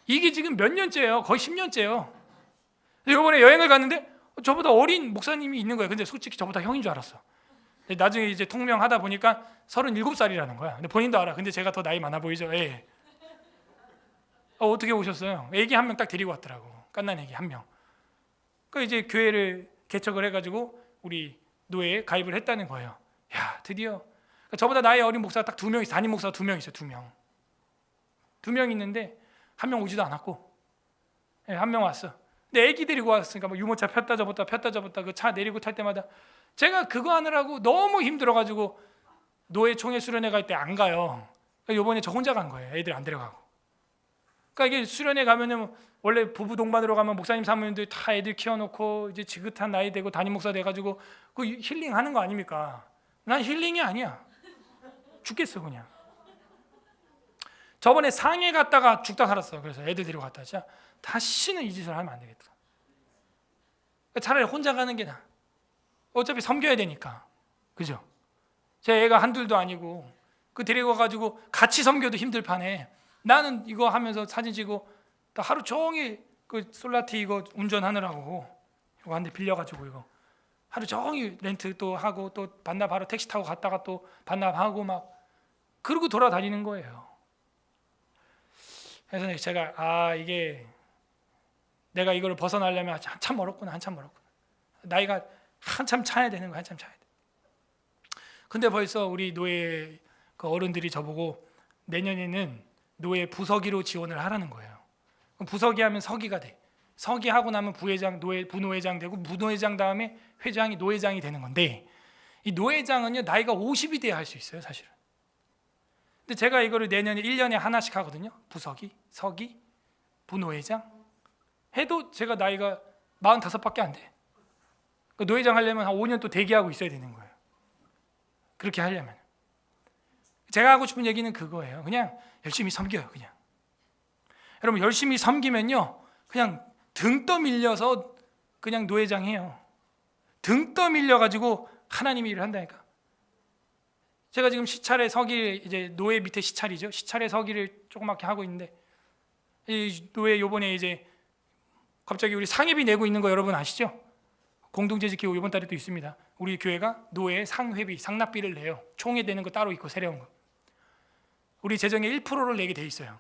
이게 지금 몇 년째예요. 거의 10년째예요. 이번에 여행을 갔는데 저보다 어린 목사님이 있는 거예요. 근데 솔직히 저보다 형인 줄 알았어. 근데 나중에 이제 통명하다 보니까 37살이라는 거야. 근데 본인도 알아. 근데 제가 더 나이 많아 보이죠. 예. 어떻게 오셨어요? 애기 한 명 딱 데리고 왔더라고. 깐난 애기 한 명. 그 이제 교회를 개척을 해가지고 우리 노예에 가입을 했다는 거예요. 야, 드디어 저보다 나이 어린 목사가 딱 2명 있어. 담임 목사가 2명 있어요. 2명. 2명 있는데 한 명 오지도 않았고, 예, 한 명 왔어. 근데 애기 데리고 왔으니까 막 유모차 폈다 접었다 그 차 내리고 탈 때마다 제가 그거 하느라고 너무 힘들어가지고 노예 총회 수련회 갈 때 안 가요. 그러니까 이번에 저 혼자 간 거예요. 애들 안 데려가고. 그러니까 이게 수련회 가면은 원래 부부 동반으로 가면 목사님 사모님들 다 애들 키워놓고 이제 지긋한 나이 되고 담임 목사 돼가지고 그 힐링하는 거 아닙니까? 난 힐링이 아니야. 죽겠어 그냥. 저번에 상해 갔다가 죽다 살았어. 그래서 애들 데리고 갔다 진짜 다시는 이 짓을 하면 안 되겠다. 차라리 혼자 가는 게 나아. 어차피 섬겨야 되니까. 그죠? 제 애가 한둘도 아니고 그 데리고 가가지고 같이 섬겨도 힘들 판에 나는 이거 하면서 사진 찍고 또 하루 종일 그 솔라티 이거 운전하느라고 이거 한 대 빌려가지고 이거 하루 종일 렌트 또 하고 또 반납하러 택시 타고 갔다가 또 반납하고 막 그러고 돌아다니는 거예요. 그래서 제가 이게 내가 이걸 벗어나려면 한참 멀었구나. 나이가 한참 차야 되는 거야. 한참 차야 돼. 근데 벌써 우리 노예 그 어른들이 저보고 내년에는 노예 부서기로 지원을 하라는 거예요. 그럼 부서기 하면 서기가 돼. 서기 하고 나면 부회장, 부노회장 되고 부노회장 다음에 회장이 노회장이 되는 건데, 이 노회장은요 나이가 50이 돼야 할 수 있어요 사실은. 근데 제가 이거를 내년에 1년에 하나씩 하거든요. 부서기, 서기, 부노회장 해도 제가 나이가 45밖에 안 돼. 그러니까 노회장 하려면 한 5년 또 대기하고 있어야 되는 거예요. 그렇게 하려면. 제가 하고 싶은 얘기는 그거예요. 그냥 열심히 섬겨요. 그냥 여러분 열심히 섬기면요 그냥 등 떠밀려서 그냥 노회장 해요. 등 떠밀려 가지고 하나님이 일을 한다니까. 제가 지금 시찰의 서기, 이제 노예 밑에 시찰이죠. 시찰의 서기를 조그맣게 하고 있는데, 이 노예 요번에 이제 갑자기 우리 상회비 내고 있는 거 여러분 아시죠? 공동체지키고 이번 달에 또 있습니다. 우리 교회가 노예 상회비, 상납비를 내요. 총회 되는 거 따로 있고 세려운 거. 우리 재정의 1%를 내게 돼 있어요.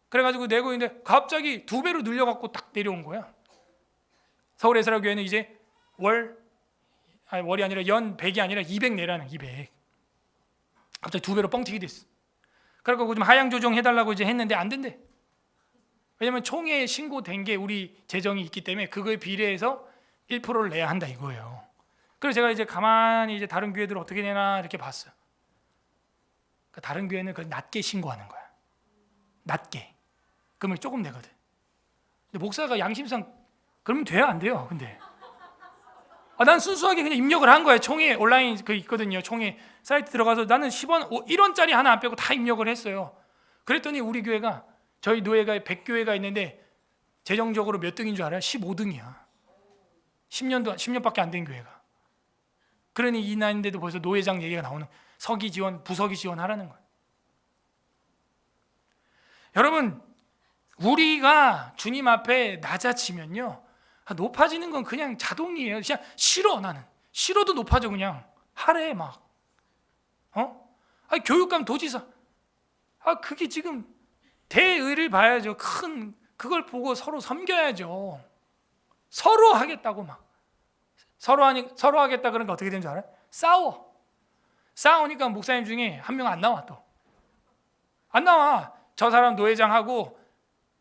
그래가지고 내고 있는데 갑자기 2배로 늘려갖고 딱 내려온 거야. 서울 에스라교회는 이제 월이 아니라 연 100이 아니라 200 내라는 200. 갑자기 2배로 뻥튀기 됐어. 그래갖고 좀 하향 조정해달라고 이제 했는데 안 된대. 왜냐면 총회에 신고된 게 우리 재정이 있기 때문에 그거에 비례해서 1%를 내야 한다 이거예요. 그래서 제가 이제 가만히 이제 다른 교회들 어떻게 내나 이렇게 봤어요. 그러니까 다른 교회는 그걸 낮게 신고하는 거야. 낮게. 그러면 조금 내거든. 근데 목사가 양심상 그러면 돼요 안 돼요? 근데 난 순수하게 그냥 입력을 한 거예요. 총회 온라인 그 있거든요. 총회 사이트 들어가서 나는 10원, 1원짜리 하나 안 빼고 다 입력을 했어요. 그랬더니 우리 교회가, 저희 노예가 100교회가 있는데 재정적으로 몇 등인 줄 알아요? 15등이야. 10년밖에 안 된 교회가. 그러니 이 나이인데도 벌써 노회장 얘기가 나오는, 서기 지원, 부서기 지원 하라는 거예요. 여러분, 우리가 주님 앞에 낮아지면요 높아지는 건 그냥 자동이에요. 그냥 싫어. 나는 싫어도 높아져. 그냥 하래 막. 교육감, 도지사, 그게 지금 대의를 봐야죠. 큰 그걸 보고 서로 섬겨야죠. 서로 하겠다고 막 서로 하겠다 그러니까 어떻게 되는 줄 알아요? 싸우니까 목사님 중에 한 명 안 나와. 또 안 나와. 저 사람 노회장하고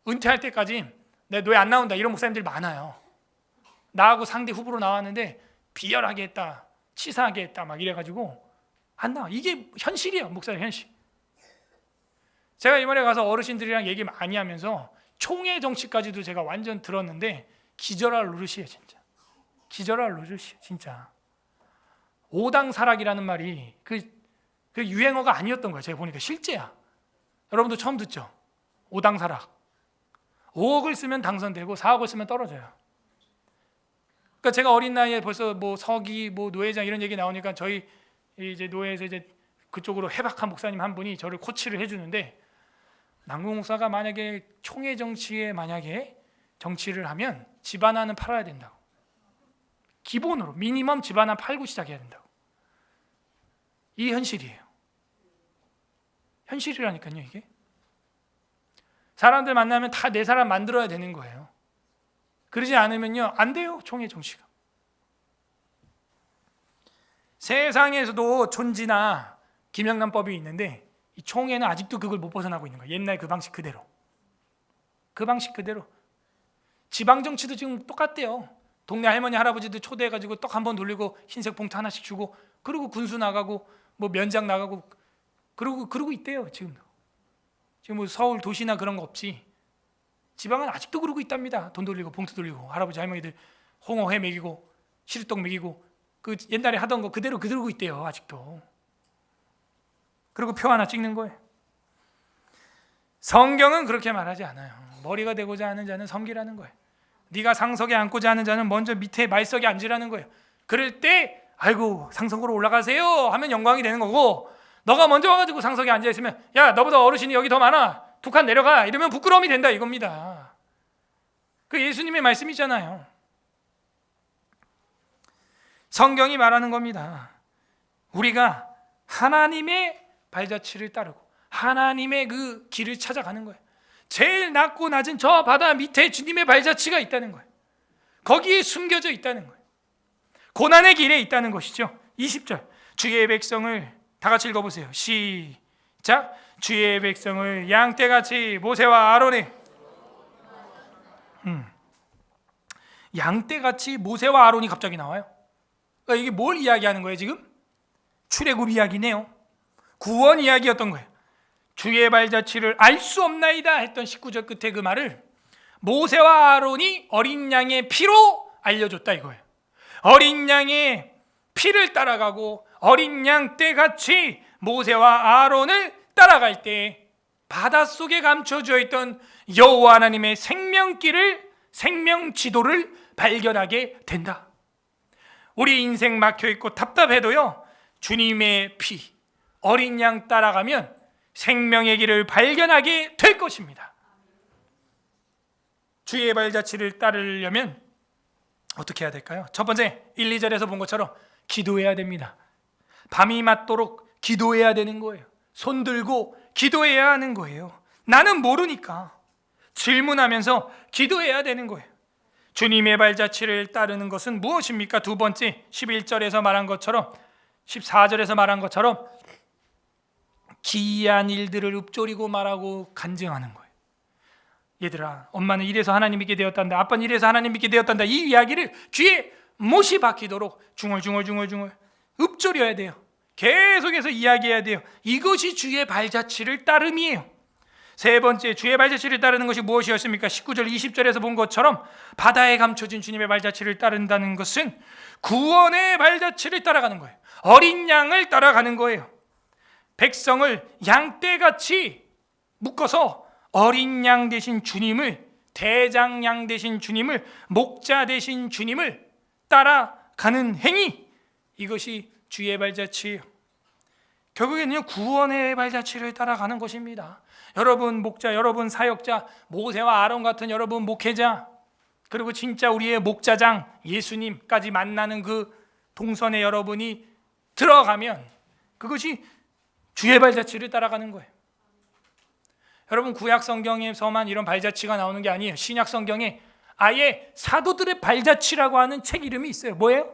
은퇴할 때까지 내 노예 안 나온다 이런 목사님들 많아요. 나하고 상대 후보로 나왔는데 비열하게 했다, 치사하게 했다 막 이래가지고 안 나와. 이게 현실이에요. 목사의 현실. 제가 이번에 가서 어르신들이랑 얘기 많이 하면서 총회 정치까지도 제가 완전 들었는데 기절할 노릇이에요. 진짜 기절할 노릇이에요. 진짜 오당사락이라는 말이 그 유행어가 아니었던 거예요. 제가 보니까 실제야. 여러분도 처음 듣죠? 오당사락. 5억을 쓰면 당선되고 4억을 쓰면 떨어져요. 그러니까 제가 어린 나이에 벌써 뭐 서기, 뭐 노회장 이런 얘기 나오니까 저희 이제 노회에서 이제 그쪽으로 해박한 목사님 한 분이 저를 코치를 해주는데, 남궁 목사가 만약에 총회 정치에 만약에 정치를 하면 집 하나는 팔아야 된다고. 기본으로 미니멈 집 하나 팔고 시작해야 된다고. 이 현실이에요. 현실이라니까요. 이게 사람들 만나면 다 내 사람 만들어야 되는 거예요. 그러지 않으면요 안 돼요. 총회 정치가. 세상에서도 촌지나 김영란법이 있는데 이 총회는 아직도 그걸 못 벗어나고 있는 거예요. 옛날 그 방식 그대로. 그 방식 그대로. 지방 정치도 지금 똑같대요. 동네 할머니 할아버지들 초대해가지고 떡 한 번 돌리고 흰색 봉투 하나씩 주고, 그리고 군수 나가고 뭐 면장 나가고 그러고 있대요. 지금도. 지금 뭐 서울 도시나 그런 거 없지 지방은 아직도 그러고 있답니다. 돈 돌리고 봉투 돌리고 할아버지 할머니들 홍어회 먹이고 시루떡 먹이고 그 옛날에 하던 거 그대로 그러고 있대요. 아직도. 그리고 표 하나 찍는 거예요. 성경은 그렇게 말하지 않아요. 머리가 되고자 하는 자는 섬기라는 거예요. 네가 상석에 앉고자 하는 자는 먼저 밑에 말석에 앉으라는 거예요. 그럴 때 아이고 상석으로 올라가세요 하면 영광이 되는 거고, 너가 먼저 와가지고 상석에 앉아있으면 야 너보다 어르신이 여기 더 많아 두 칸 내려가 이러면 부끄러움이 된다 이겁니다. 그 예수님의 말씀이잖아요. 성경이 말하는 겁니다. 우리가 하나님의 발자취를 따르고 하나님의 그 길을 찾아가는 거예요. 제일 낮고 낮은 저 바다 밑에 주님의 발자취가 있다는 거예요. 거기에 숨겨져 있다는 거예요. 고난의 길에 있다는 것이죠. 20절 주의 백성을 다 같이 읽어보세요. 시작. 주의 백성을 양떼같이 모세와 아론의 양떼같이 모세와 아론이 갑자기 나와요. 그러니까 이게 뭘 이야기하는 거예요 지금? 출애굽 이야기네요. 구원 이야기였던 거예요. 주의 발자취를 알 수 없나이다 했던 19절 끝에 그 말을 모세와 아론이 어린 양의 피로 알려줬다 이거예요. 어린 양의 피를 따라가고 어린 양 떼같이 모세와 아론을 따라갈 때 바닷속에 감춰져 있던 여호와 하나님의 생명길을, 생명 지도를 발견하게 된다. 우리 인생 막혀있고 답답해도요, 주님의 피, 어린 양 따라가면 생명의 길을 발견하게 될 것입니다. 주의 발자취를 따르려면 어떻게 해야 될까요? 첫 번째, 1, 2절에서 본 것처럼 기도해야 됩니다. 밤이 맞도록 기도해야 되는 거예요. 손 들고 기도해야 하는 거예요. 나는 모르니까 질문하면서 기도해야 되는 거예요. 주님의 발자취를 따르는 것은 무엇입니까? 두 번째, 11절에서 말한 것처럼, 14절에서 말한 것처럼 기이한 일들을 읊조리고 말하고 간증하는 거예요. 얘들아, 엄마는 이래서 하나님 믿게 되었단다, 아빠는 이래서 하나님 믿게 되었단다, 이 이야기를 귀에 못이 박히도록 중얼중얼 읊조려야 돼요. 계속해서 이야기해야 돼요. 이것이 주의 발자취를 따름이에요. 세 번째, 주의 발자취를 따르는 것이 무엇이었습니까? 19절 20절에서 본 것처럼 바다에 감춰진 주님의 발자취를 따른다는 것은 구원의 발자취를 따라가는 거예요. 어린 양을 따라가는 거예요. 백성을 양떼같이 묶어서 어린 양 되신 주님을, 대장 양 되신 주님을, 목자 되신 주님을 따라가는 행위, 이것이 주의 발자취예요. 결국에는요, 구원의 발자취를 따라가는 것입니다. 여러분 목자, 여러분 사역자, 모세와 아론 같은 여러분 목회자, 그리고 진짜 우리의 목자장 예수님까지 만나는 그 동선에 여러분이 들어가면 그것이 주의 발자취를 따라가는 거예요. 여러분, 구약 성경에서만 이런 발자취가 나오는 게 아니에요. 신약 성경에 아예 사도들의 발자취라고 하는 책 이름이 있어요. 뭐예요?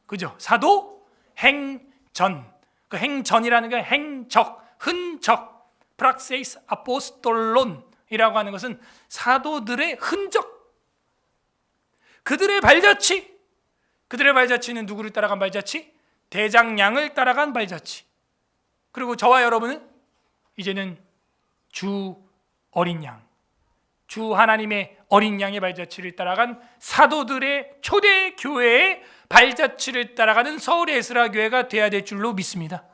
그죠? 사도 행전. 그 행전이라는 게 행적, 흔적, 프락세이스 아포스톨론이라고 하는 것은 사도들의 흔적, 그들의 발자취. 그들의 발자취는 누구를 따라간 발자취? 대장 양을 따라간 발자취. 그리고 저와 여러분은 이제는 주 어린 양, 주 하나님의 어린 양의 발자취를 따라간 사도들의 초대 교회의 발자취를 따라가는 서울의 에스라 교회가 되어야 될 줄로 믿습니다.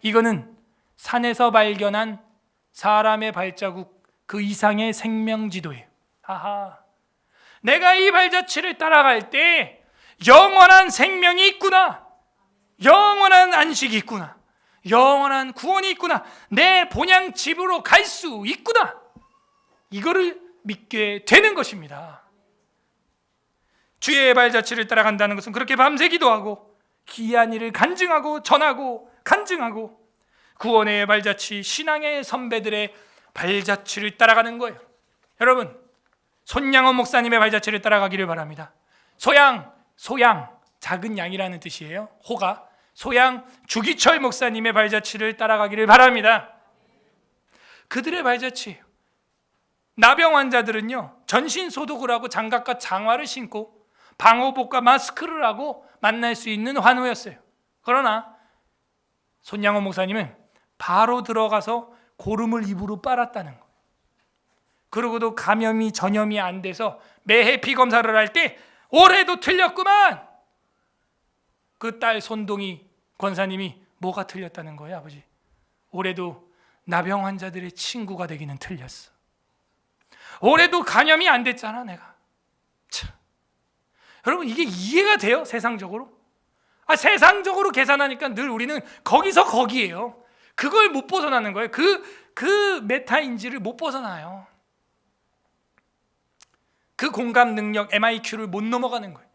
이거는 산에서 발견한 사람의 발자국 그 이상의 생명 지도예요. 아하, 내가 이 발자취를 따라갈 때 영원한 생명이 있구나, 영원한 안식이 있구나, 영원한 구원이 있구나, 내 본향 집으로 갈 수 있구나, 이거를 믿게 되는 것입니다. 주의 발자취를 따라간다는 것은 그렇게 밤새 기도하고 기이한 일을 간증하고 전하고 간증하고 구원의 발자취, 신앙의 선배들의 발자취를 따라가는 거예요. 여러분, 손양원 목사님의 발자취를 따라가기를 바랍니다. 소양, 작은 양이라는 뜻이에요. 호가 소양 주기철 목사님의 발자취를 따라가기를 바랍니다. 그들의 발자취예요. 나병 환자들은요, 전신 소독을 하고 장갑과 장화를 신고 방호복과 마스크를 하고 만날 수 있는 환우였어요. 그러나 손양원 목사님은 바로 들어가서 고름을 입으로 빨았다는 거예요. 그러고도 감염이 전염이 안 돼서 매해 피 검사를 할 때 올해도 틀렸구만. 그 딸 손동이 권사님이 뭐가 틀렸다는 거예요? 아버지, 올해도 나병 환자들의 친구가 되기는 틀렸어. 올해도 감염이 안 됐잖아 내가. 참. 여러분, 이게 이해가 돼요? 세상적으로? 세상적으로 계산하니까 늘 우리는 거기서 거기에요. 그걸 못 벗어나는 거예요. 그 메타인지를 못 벗어나요. 그 공감 능력 MIQ를 못 넘어가는 거예요.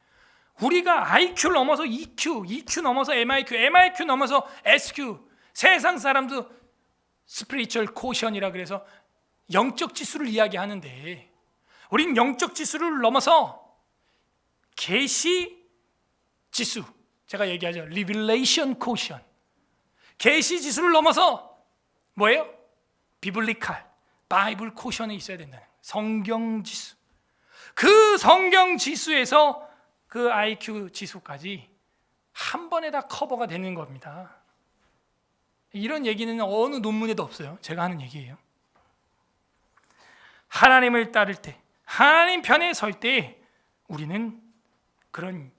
우리가 IQ를 넘어서 EQ, EQ 넘어서 MIQ, MIQ 넘어서 SQ. 세상 사람도 스피리추얼 코션이라 그래서 영적 지수를 이야기하는데 우린 영적 지수를 넘어서 계시 지수, 제가 얘기하죠. 리빌레이션 코션. 계시 지수를 넘어서 뭐예요? 비블리칼, 바이블 코션에 있어야 된다는 거예요. 성경 지수. 그 성경 지수에서 그 IQ 지수까지 한 번에 다 커버가 되는 겁니다. 이런 얘기는 어느 논문에도 없어요. 제가 하는 얘기예요. 하나님을 따를 때, 하나님 편에 설 때 우리는 그런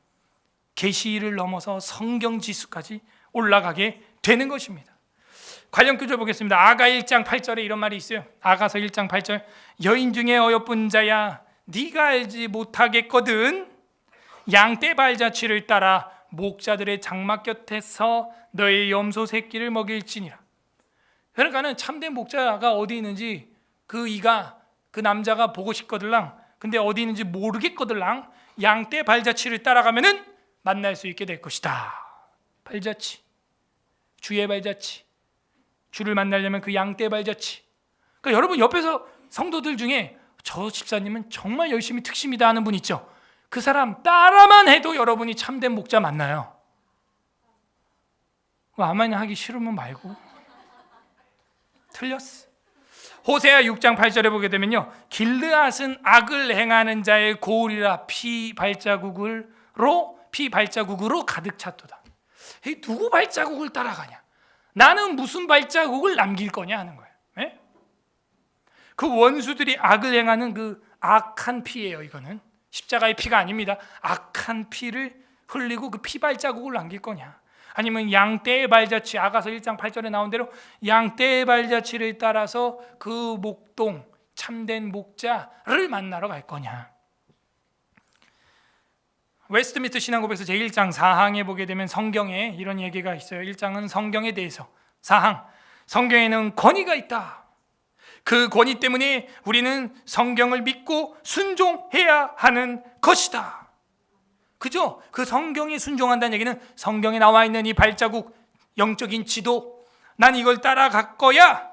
계시를 넘어서 성경 지수까지 올라가게 되는 것입니다. 관련 구절 보겠습니다. 아가 1장 8절에 이런 말이 있어요. 아가서 1장 8절. 여인 중에 어여쁜 자야, 네가 알지 못하겠거든. 양떼 발자취를 따라 목자들의 장막 곁에서 너의 염소 새끼를 먹일지니라. 그러니까는 참된 목자가 어디 있는지 그 이가 그 남자가 보고 싶거들랑, 근데 어디 있는지 모르겠거들랑 양떼 발자취를 따라가면은 만날 수 있게 될 것이다. 발자취, 주의 발자취. 주를 만나려면 그 양떼 발자취. 그러니까 여러분 옆에서 성도들 중에 저 집사님은 정말 열심히 특심이다 하는 분 있죠. 그 사람 따라만 해도 여러분이 참된 목자 만나요. 아마나 하기 싫으면 말고. 틀렸어. 호세아 6장 8절에 보게 되면요, 길르앗은 악을 행하는 자의 고울이라 피 발자국으로 가득 찼도다. 누구 발자국을 따라가냐? 나는 무슨 발자국을 남길 거냐 하는 거예요. 네? 그 원수들이 악을 행하는 그 악한 피예요. 이거는 십자가의 피가 아닙니다. 악한 피를 흘리고 그 피 발자국을 남길 거냐? 아니면 양떼의 발자취, 아가서 1장 8절에 나온 대로 양떼의 발자취를 따라서 그 목동 참된 목자를 만나러 갈 거냐? 웨스트민스터 신앙고백서 제1장 4항에 보게 되면 성경에 이런 얘기가 있어요. 1장은 성경에 대해서, 4항 성경에는 권위가 있다. 그 권위 때문에 우리는 성경을 믿고 순종해야 하는 것이다. 그죠? 그 성경에 순종한다는 얘기는 성경에 나와 있는 이 발자국, 영적인 지도, 난 이걸 따라갈 거야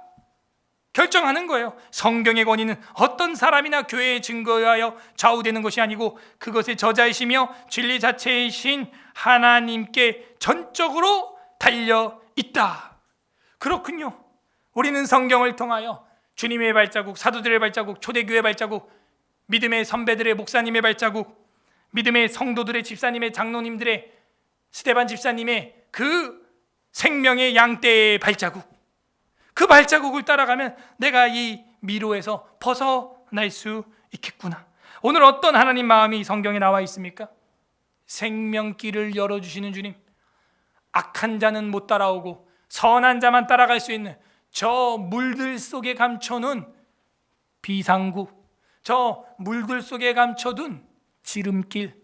결정하는 거예요. 성경의 권위는 어떤 사람이나 교회에 증거하여 좌우되는 것이 아니고 그것의 저자이시며 진리 자체이신 하나님께 전적으로 달려 있다. 그렇군요. 우리는 성경을 통하여 주님의 발자국, 사도들의 발자국, 초대교회 발자국, 믿음의 선배들의 목사님의 발자국, 믿음의 성도들의 집사님의 장로님들의 스데반 집사님의 그 생명의 양떼의 발자국, 그 발자국을 따라가면 내가 이 미로에서 벗어날 수 있겠구나. 오늘 어떤 하나님 마음이 성경에 나와 있습니까? 생명길을 열어주시는 주님, 악한 자는 못 따라오고 선한 자만 따라갈 수 있는 저 물들 속에 감춰놓은 비상구, 저 물들 속에 감춰둔 지름길,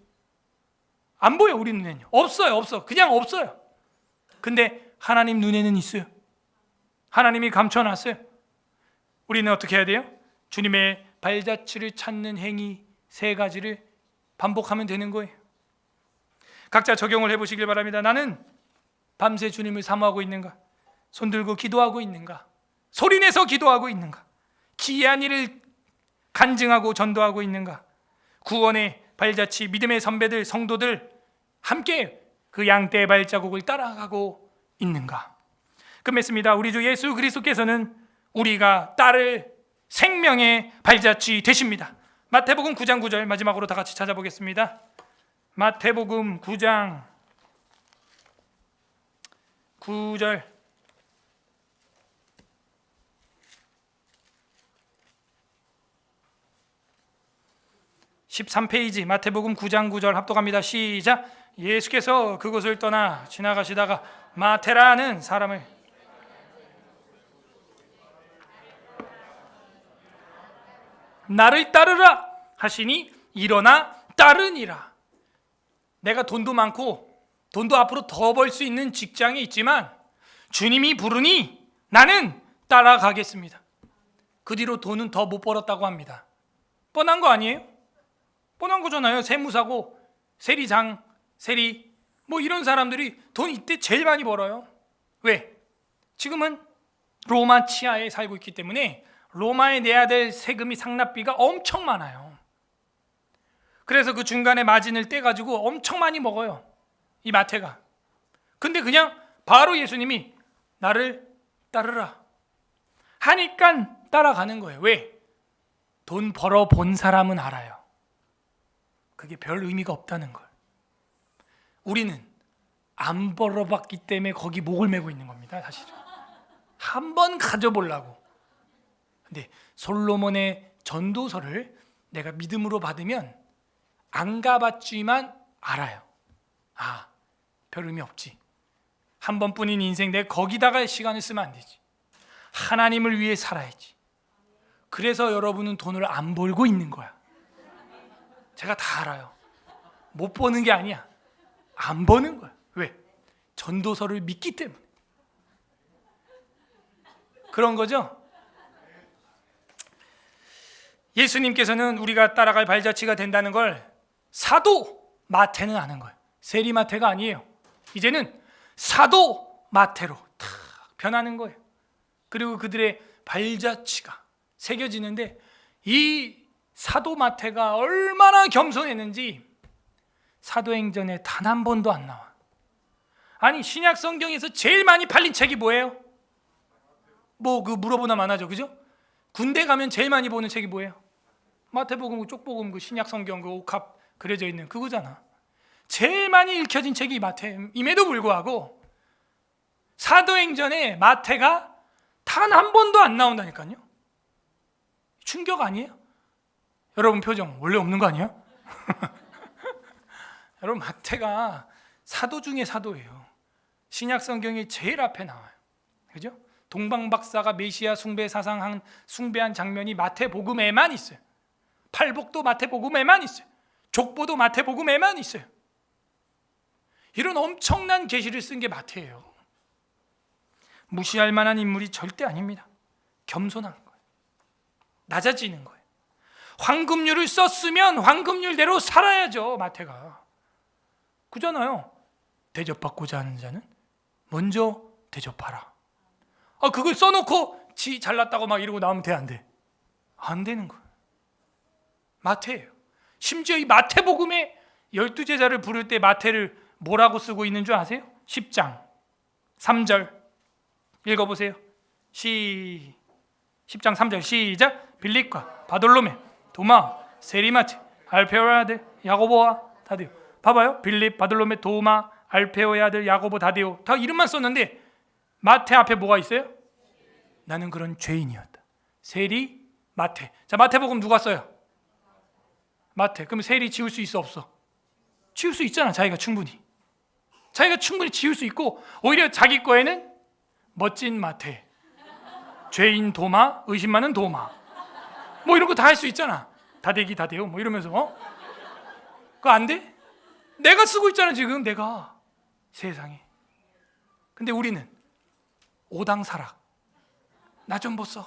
안 보여. 우리 눈에는 없어요. 그냥 없어요. 근데 하나님 눈에는 있어요. 하나님이 감춰놨어요. 우리는 어떻게 해야 돼요? 주님의 발자취를 찾는 행위 3가지를 반복하면 되는 거예요. 각자 적용을 해보시길 바랍니다. 나는 밤새 주님을 사모하고 있는가? 손 들고 기도하고 있는가? 소리내서 기도하고 있는가? 기이한 일을 간증하고 전도하고 있는가? 구원의 발자취, 믿음의 선배들, 성도들 함께 그 양떼의 발자국을 따라가고 있는가? 끝맺습니다. 우리 주 예수 그리스도께서는 우리가 따를 생명의 발자취 되십니다. 마태복음 9장 9절 마지막으로 다 같이 찾아보겠습니다. 마태복음 9장 9절. 13페이지 마태복음 9장 9절 합독합니다. 시작. 예수께서 그곳을 떠나 지나가시다가 마태라는 사람을 나를 따르라 하시니 일어나 따르니라. 내가 돈도 많고 돈도 앞으로 더 벌 수 있는 직장이 있지만 주님이 부르니 나는 따라가겠습니다. 그 뒤로 돈은 더 못 벌었다고 합니다. 뻔한 거 아니에요? 뻔한 거잖아요. 세무사고 세리장, 세리 뭐 이런 사람들이 돈 이때 제일 많이 벌어요. 왜? 지금은 로마 치하에 살고 있기 때문에 로마에 내야 될 세금이 상납비가 엄청 많아요. 그래서 그 중간에 마진을 떼가지고 엄청 많이 먹어요. 이 마태가. 근데 그냥 바로 예수님이 나를 따르라 하니까 따라가는 거예요. 왜? 돈 벌어 본 사람은 알아요. 그게 별 의미가 없다는 걸. 우리는 안 벌어봤기 때문에 거기 목을 메고 있는 겁니다. 사실은 한번 가져보려고. 근데 솔로몬의 전도서를 내가 믿음으로 받으면 안 가봤지만 알아요. 아, 별 의미 없지. 한 번뿐인 인생 내 거기다가 시간을 쓰면 안 되지. 하나님을 위해 살아야지. 그래서 여러분은 돈을 안 벌고 있는 거야. 제가 다 알아요. 못 버는 게 아니야. 안 버는 거야. 왜? 전도서를 믿기 때문에. 그런 거죠. 예수님께서는 우리가 따라갈 발자취가 된다는 걸 사도 마태는 아는 거예요. 세리 마태가 아니에요. 이제는 사도 마태로 탁 변하는 거예요. 그리고 그들의 발자취가 새겨지는데 이 사도 마태가 얼마나 겸손했는지 사도행전에 단 한 번도 안 나와. 아니 신약 성경에서 제일 많이 팔린 책이 뭐예요? 뭐 그 물어보나 마나죠, 그죠? 군대 가면 제일 많이 보는 책이 뭐예요? 마태복음, 쪽복음, 그 신약 성경 그 옥합 그려져 있는 그거잖아. 제일 많이 읽혀진 책이 마태임에도 불구하고 사도행전에 마태가 단 한 번도 안 나온다니까요. 충격 아니에요? 여러분 표정 원래 없는 거 아니에요? 여러분 마태가 사도 중에 사도예요. 신약 성경이 제일 앞에 나와요. 그죠? 동방 박사가 메시아 숭배한 장면이 마태복음에만 있어요. 팔복도 마태복음에만 있어요. 족보도 마태복음에만 있어요. 이런 엄청난 계시를 쓴 게 마태예요. 무시할 만한 인물이 절대 아닙니다. 겸손한 거예요. 낮아지는 거예요. 황금률을 썼으면 황금률대로 살아야죠. 마태가 그잖아요. 대접받고자 하는 자는 먼저 대접하라. 그걸 써놓고 지 잘났다고 막 이러고 나오면 돼, 안 돼? 안 되는 거예요. 마태예요. 심지어 이 마태복음에 12제자를 부를 때 마태를 뭐라고 쓰고 있는 줄 아세요? 10장 3절 읽어보세요. 10장 3절 시작. 빌립과 바돌로메, 도마, 세리마테, 알페오의 아들 야고보와 다데오. 봐봐요. 빌립, 바돌로메, 도마, 알페오의 아들 야고보, 다데오. 다 이름만 썼는데 마태 앞에 뭐가 있어요? 나는 그런 죄인이었다. 세리, 마태. 자, 마태복음 누가 써요? 마태. 그럼 세리 지울 수 있어 없어? 지울 수 있잖아. 자기가 충분히 지울 수 있고 오히려 자기 거에는 멋진 마태, 죄인 도마, 의심 많은 도마 뭐 이런 거 다 할 수 있잖아. 다대기 다대요 뭐 이러면서 그거 안 돼? 내가 쓰고 있잖아 지금 내가 세상에. 근데 우리는 오당사락 나 좀 보소.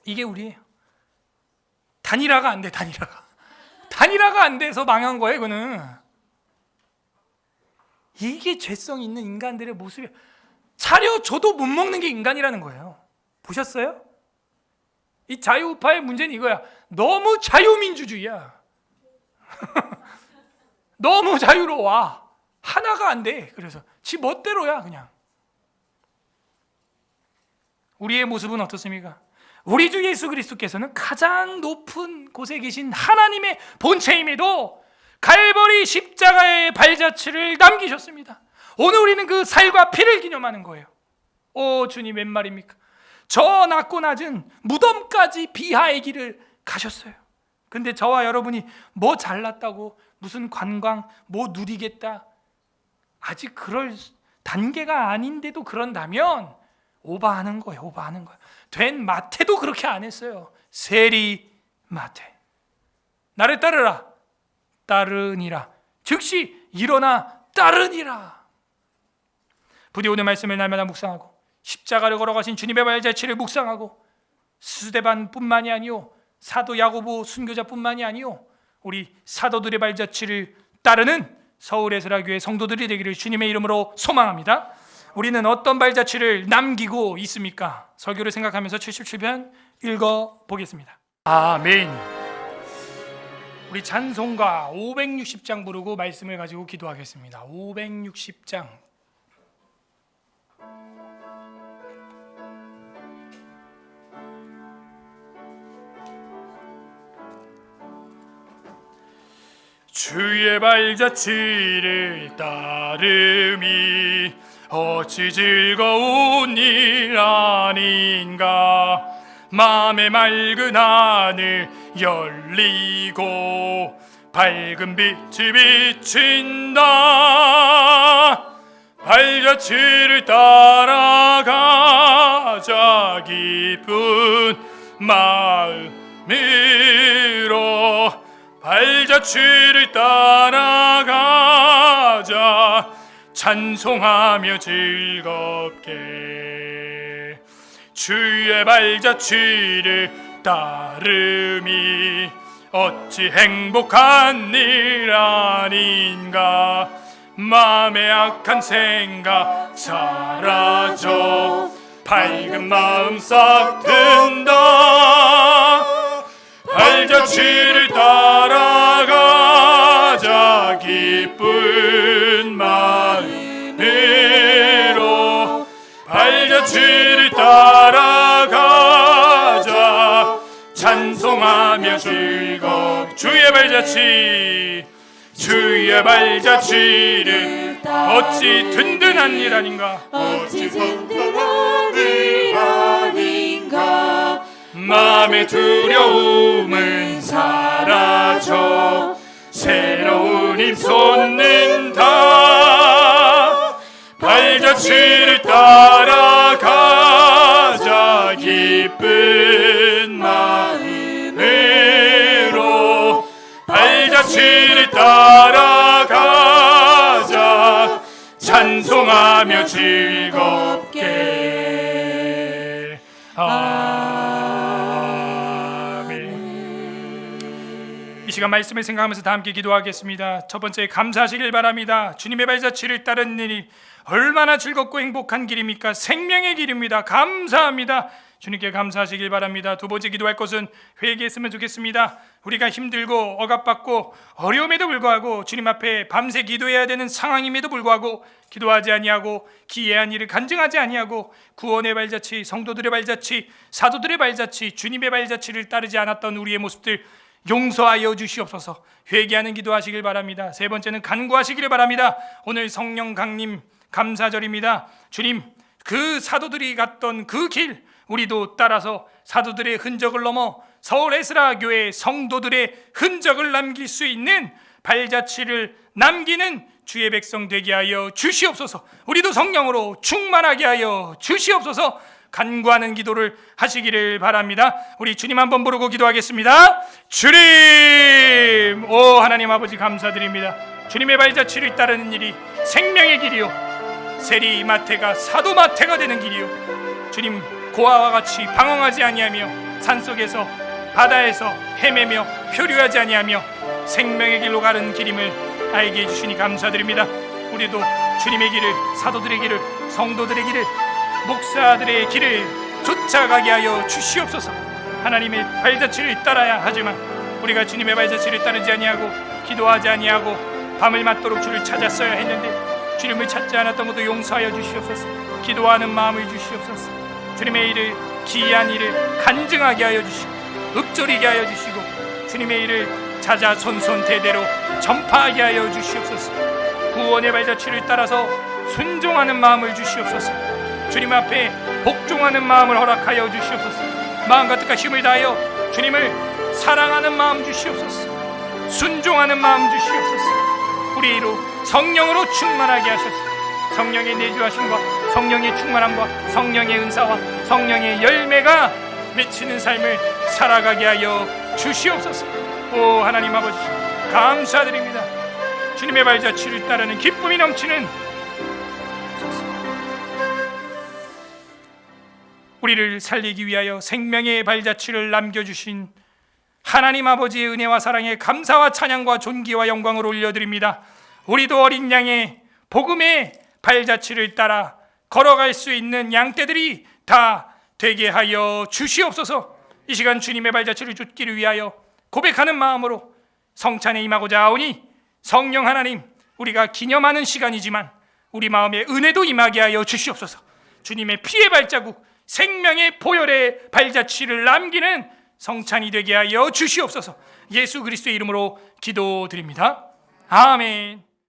이게 우리예요. 단일화가 안 돼. 단일화가 안 돼서 망한 거예요. 이거는 이게 죄성 있는 인간들의 모습이에요. 차려줘도 못 먹는 게 인간이라는 거예요. 보셨어요? 이 자유우파의 문제는 이거야. 너무 자유민주주의야. 너무 자유로워. 하나가 안 돼. 그래서 지 멋대로야 그냥. 우리의 모습은 어떻습니까? 우리 주 예수 그리스도께서는 가장 높은 곳에 계신 하나님의 본체임에도 갈보리 십자가의 발자취를 남기셨습니다. 오늘 우리는 그 살과 피를 기념하는 거예요. 오 주님 웬 말입니까? 저 낮고 낮은 무덤까지 비하의 길을 가셨어요. 근데 저와 여러분이 뭐 잘났다고 무슨 관광 뭐 누리겠다 아직 그럴 단계가 아닌데도 그런다면 오바하는 거예요. 된 마태도 그렇게 안 했어요. 세리 마태. 나를 따르라. 따르니라. 즉시 일어나 따르니라. 부디 오늘 말씀을 날마다 묵상하고 십자가를 걸어가신 주님의 발자취를 묵상하고 스데반뿐만이 아니요 사도 야고보 순교자뿐만이 아니요 우리 사도들의 발자취를 따르는 서울에스라교회 성도들이 되기를 주님의 이름으로 소망합니다. 우리는 어떤 발자취를 남기고 있습니까? 설교를 생각하면서 77편 읽어보겠습니다. 아멘. 우리 찬송가 560장 부르고 말씀을 가지고 기도하겠습니다. 560장. 주의 발자취를 따름이 어찌 즐거운 일 아닌가. 맘의 맑은 하늘 열리고 밝은 빛이 비친다. 발자취를 따라가자 기쁜 마음으로. 발자취를 따라가자 찬송하며 즐겁게. 주의 발자취를 따름이 어찌 행복한 일 아닌가. 마음의 악한 생각 사라져 밝은 마음 싹 든다. 발자취를 따라가자 기쁜 마음으로. 발자취를 따라가자 찬송하며 즐겁. 주의 발자취, 주의 발자취를 어찌 든든한 일 아닌가. 어찌 든든한 일 아닌가. 마음의 두려움은 사라져 새로운 힘 솟는다. 발자취를 따라가자 기쁜 마음으로. 발자취를 따라가자 찬송하며 즐겁게. 이 시간 말씀을 생각하면서 다 함께 기도하겠습니다. 첫 번째, 감사하시길 바랍니다. 주님의 발자취를 따르는 일이 얼마나 즐겁고 행복한 길입니까? 생명의 길입니다. 감사합니다. 주님께 감사하시길 바랍니다. 두 번째, 기도할 것은 회개했으면 좋겠습니다. 우리가 힘들고 억압받고 어려움에도 불구하고 주님 앞에 밤새 기도해야 되는 상황임에도 불구하고 기도하지 아니하고 기이한 일을 간증하지 아니하고 구원의 발자취, 성도들의 발자취, 사도들의 발자취, 주님의 발자취를 따르지 않았던 우리의 모습들 용서하여 주시옵소서. 회개하는 기도하시길 바랍니다. 세 번째는 간구하시기를 바랍니다. 오늘 성령 강림 감사절입니다. 주님, 그 사도들이 갔던 그 길 우리도 따라서 사도들의 흔적을 넘어 서울 에스라 교회 성도들의 흔적을 남길 수 있는 발자취를 남기는 주의 백성 되게 하여 주시옵소서. 우리도 성령으로 충만하게 하여 주시옵소서. 간구하는 기도를 하시기를 바랍니다. 우리 주님 한번 부르고 기도하겠습니다. 주님, 오 하나님 아버지 감사드립니다. 주님의 발자취를 따르는 일이 생명의 길이요 세리 마태가 사도 마태가 되는 길이요. 주님, 고아와 같이 방황하지 아니하며 산속에서 바다에서 헤매며 표류하지 아니하며 생명의 길로 가는 길임을 알게 해주시니 감사드립니다. 우리도 주님의 길을, 사도들의 길을, 성도들의 길을, 목사들의 길을 쫓아가게 하여 주시옵소서. 하나님의 발자취를 따라야 하지만 우리가 주님의 발자취를 따르지 아니하고 기도하지 아니하고 밤을 맞도록 주를 찾았어야 했는데 주님을 찾지 않았던 것도 용서하여 주시옵소서. 기도하는 마음을 주시옵소서. 주님의 일을, 기이한 일을 간증하게 하여 주시고 읊조리게 하여 주시고 주님의 일을 찾아 손손대대로 전파하게 하여 주시옵소서. 구원의 발자취를 따라서 순종하는 마음을 주시옵소서. 주님 앞에 복종하는 마음을 허락하여 주시옵소서. 마음과 뜻과 힘을 다하여 주님을 사랑하는 마음 주시옵소서. 순종하는 마음 주시옵소서. 우리로 성령으로 충만하게 하소서. 성령의 내주하심과 성령의 충만함과 성령의 은사와 성령의 열매가 맺히는 삶을 살아가게 하여 주시옵소서. 오 하나님 아버지 감사드립니다. 주님의 발자취를 따르는 기쁨이 넘치는 우리를 살리기 위하여 생명의 발자취를 남겨주신 하나님 아버지의 은혜와 사랑에 감사와 찬양과 존귀와 영광을 올려드립니다. 우리도 어린 양의 복음의 발자취를 따라 걸어갈 수 있는 양떼들이 다 되게 하여 주시옵소서. 이 시간 주님의 발자취를 쫓기를 위하여 고백하는 마음으로 성찬에 임하고자 하오니 성령 하나님, 우리가 기념하는 시간이지만 우리 마음에 은혜도 임하게 하여 주시옵소서. 주님의 피의 발자국, 생명의 보혈의 발자취를 남기는 성찬이 되게 하여 주시옵소서. 예수 그리스도의 이름으로 기도드립니다. 아멘.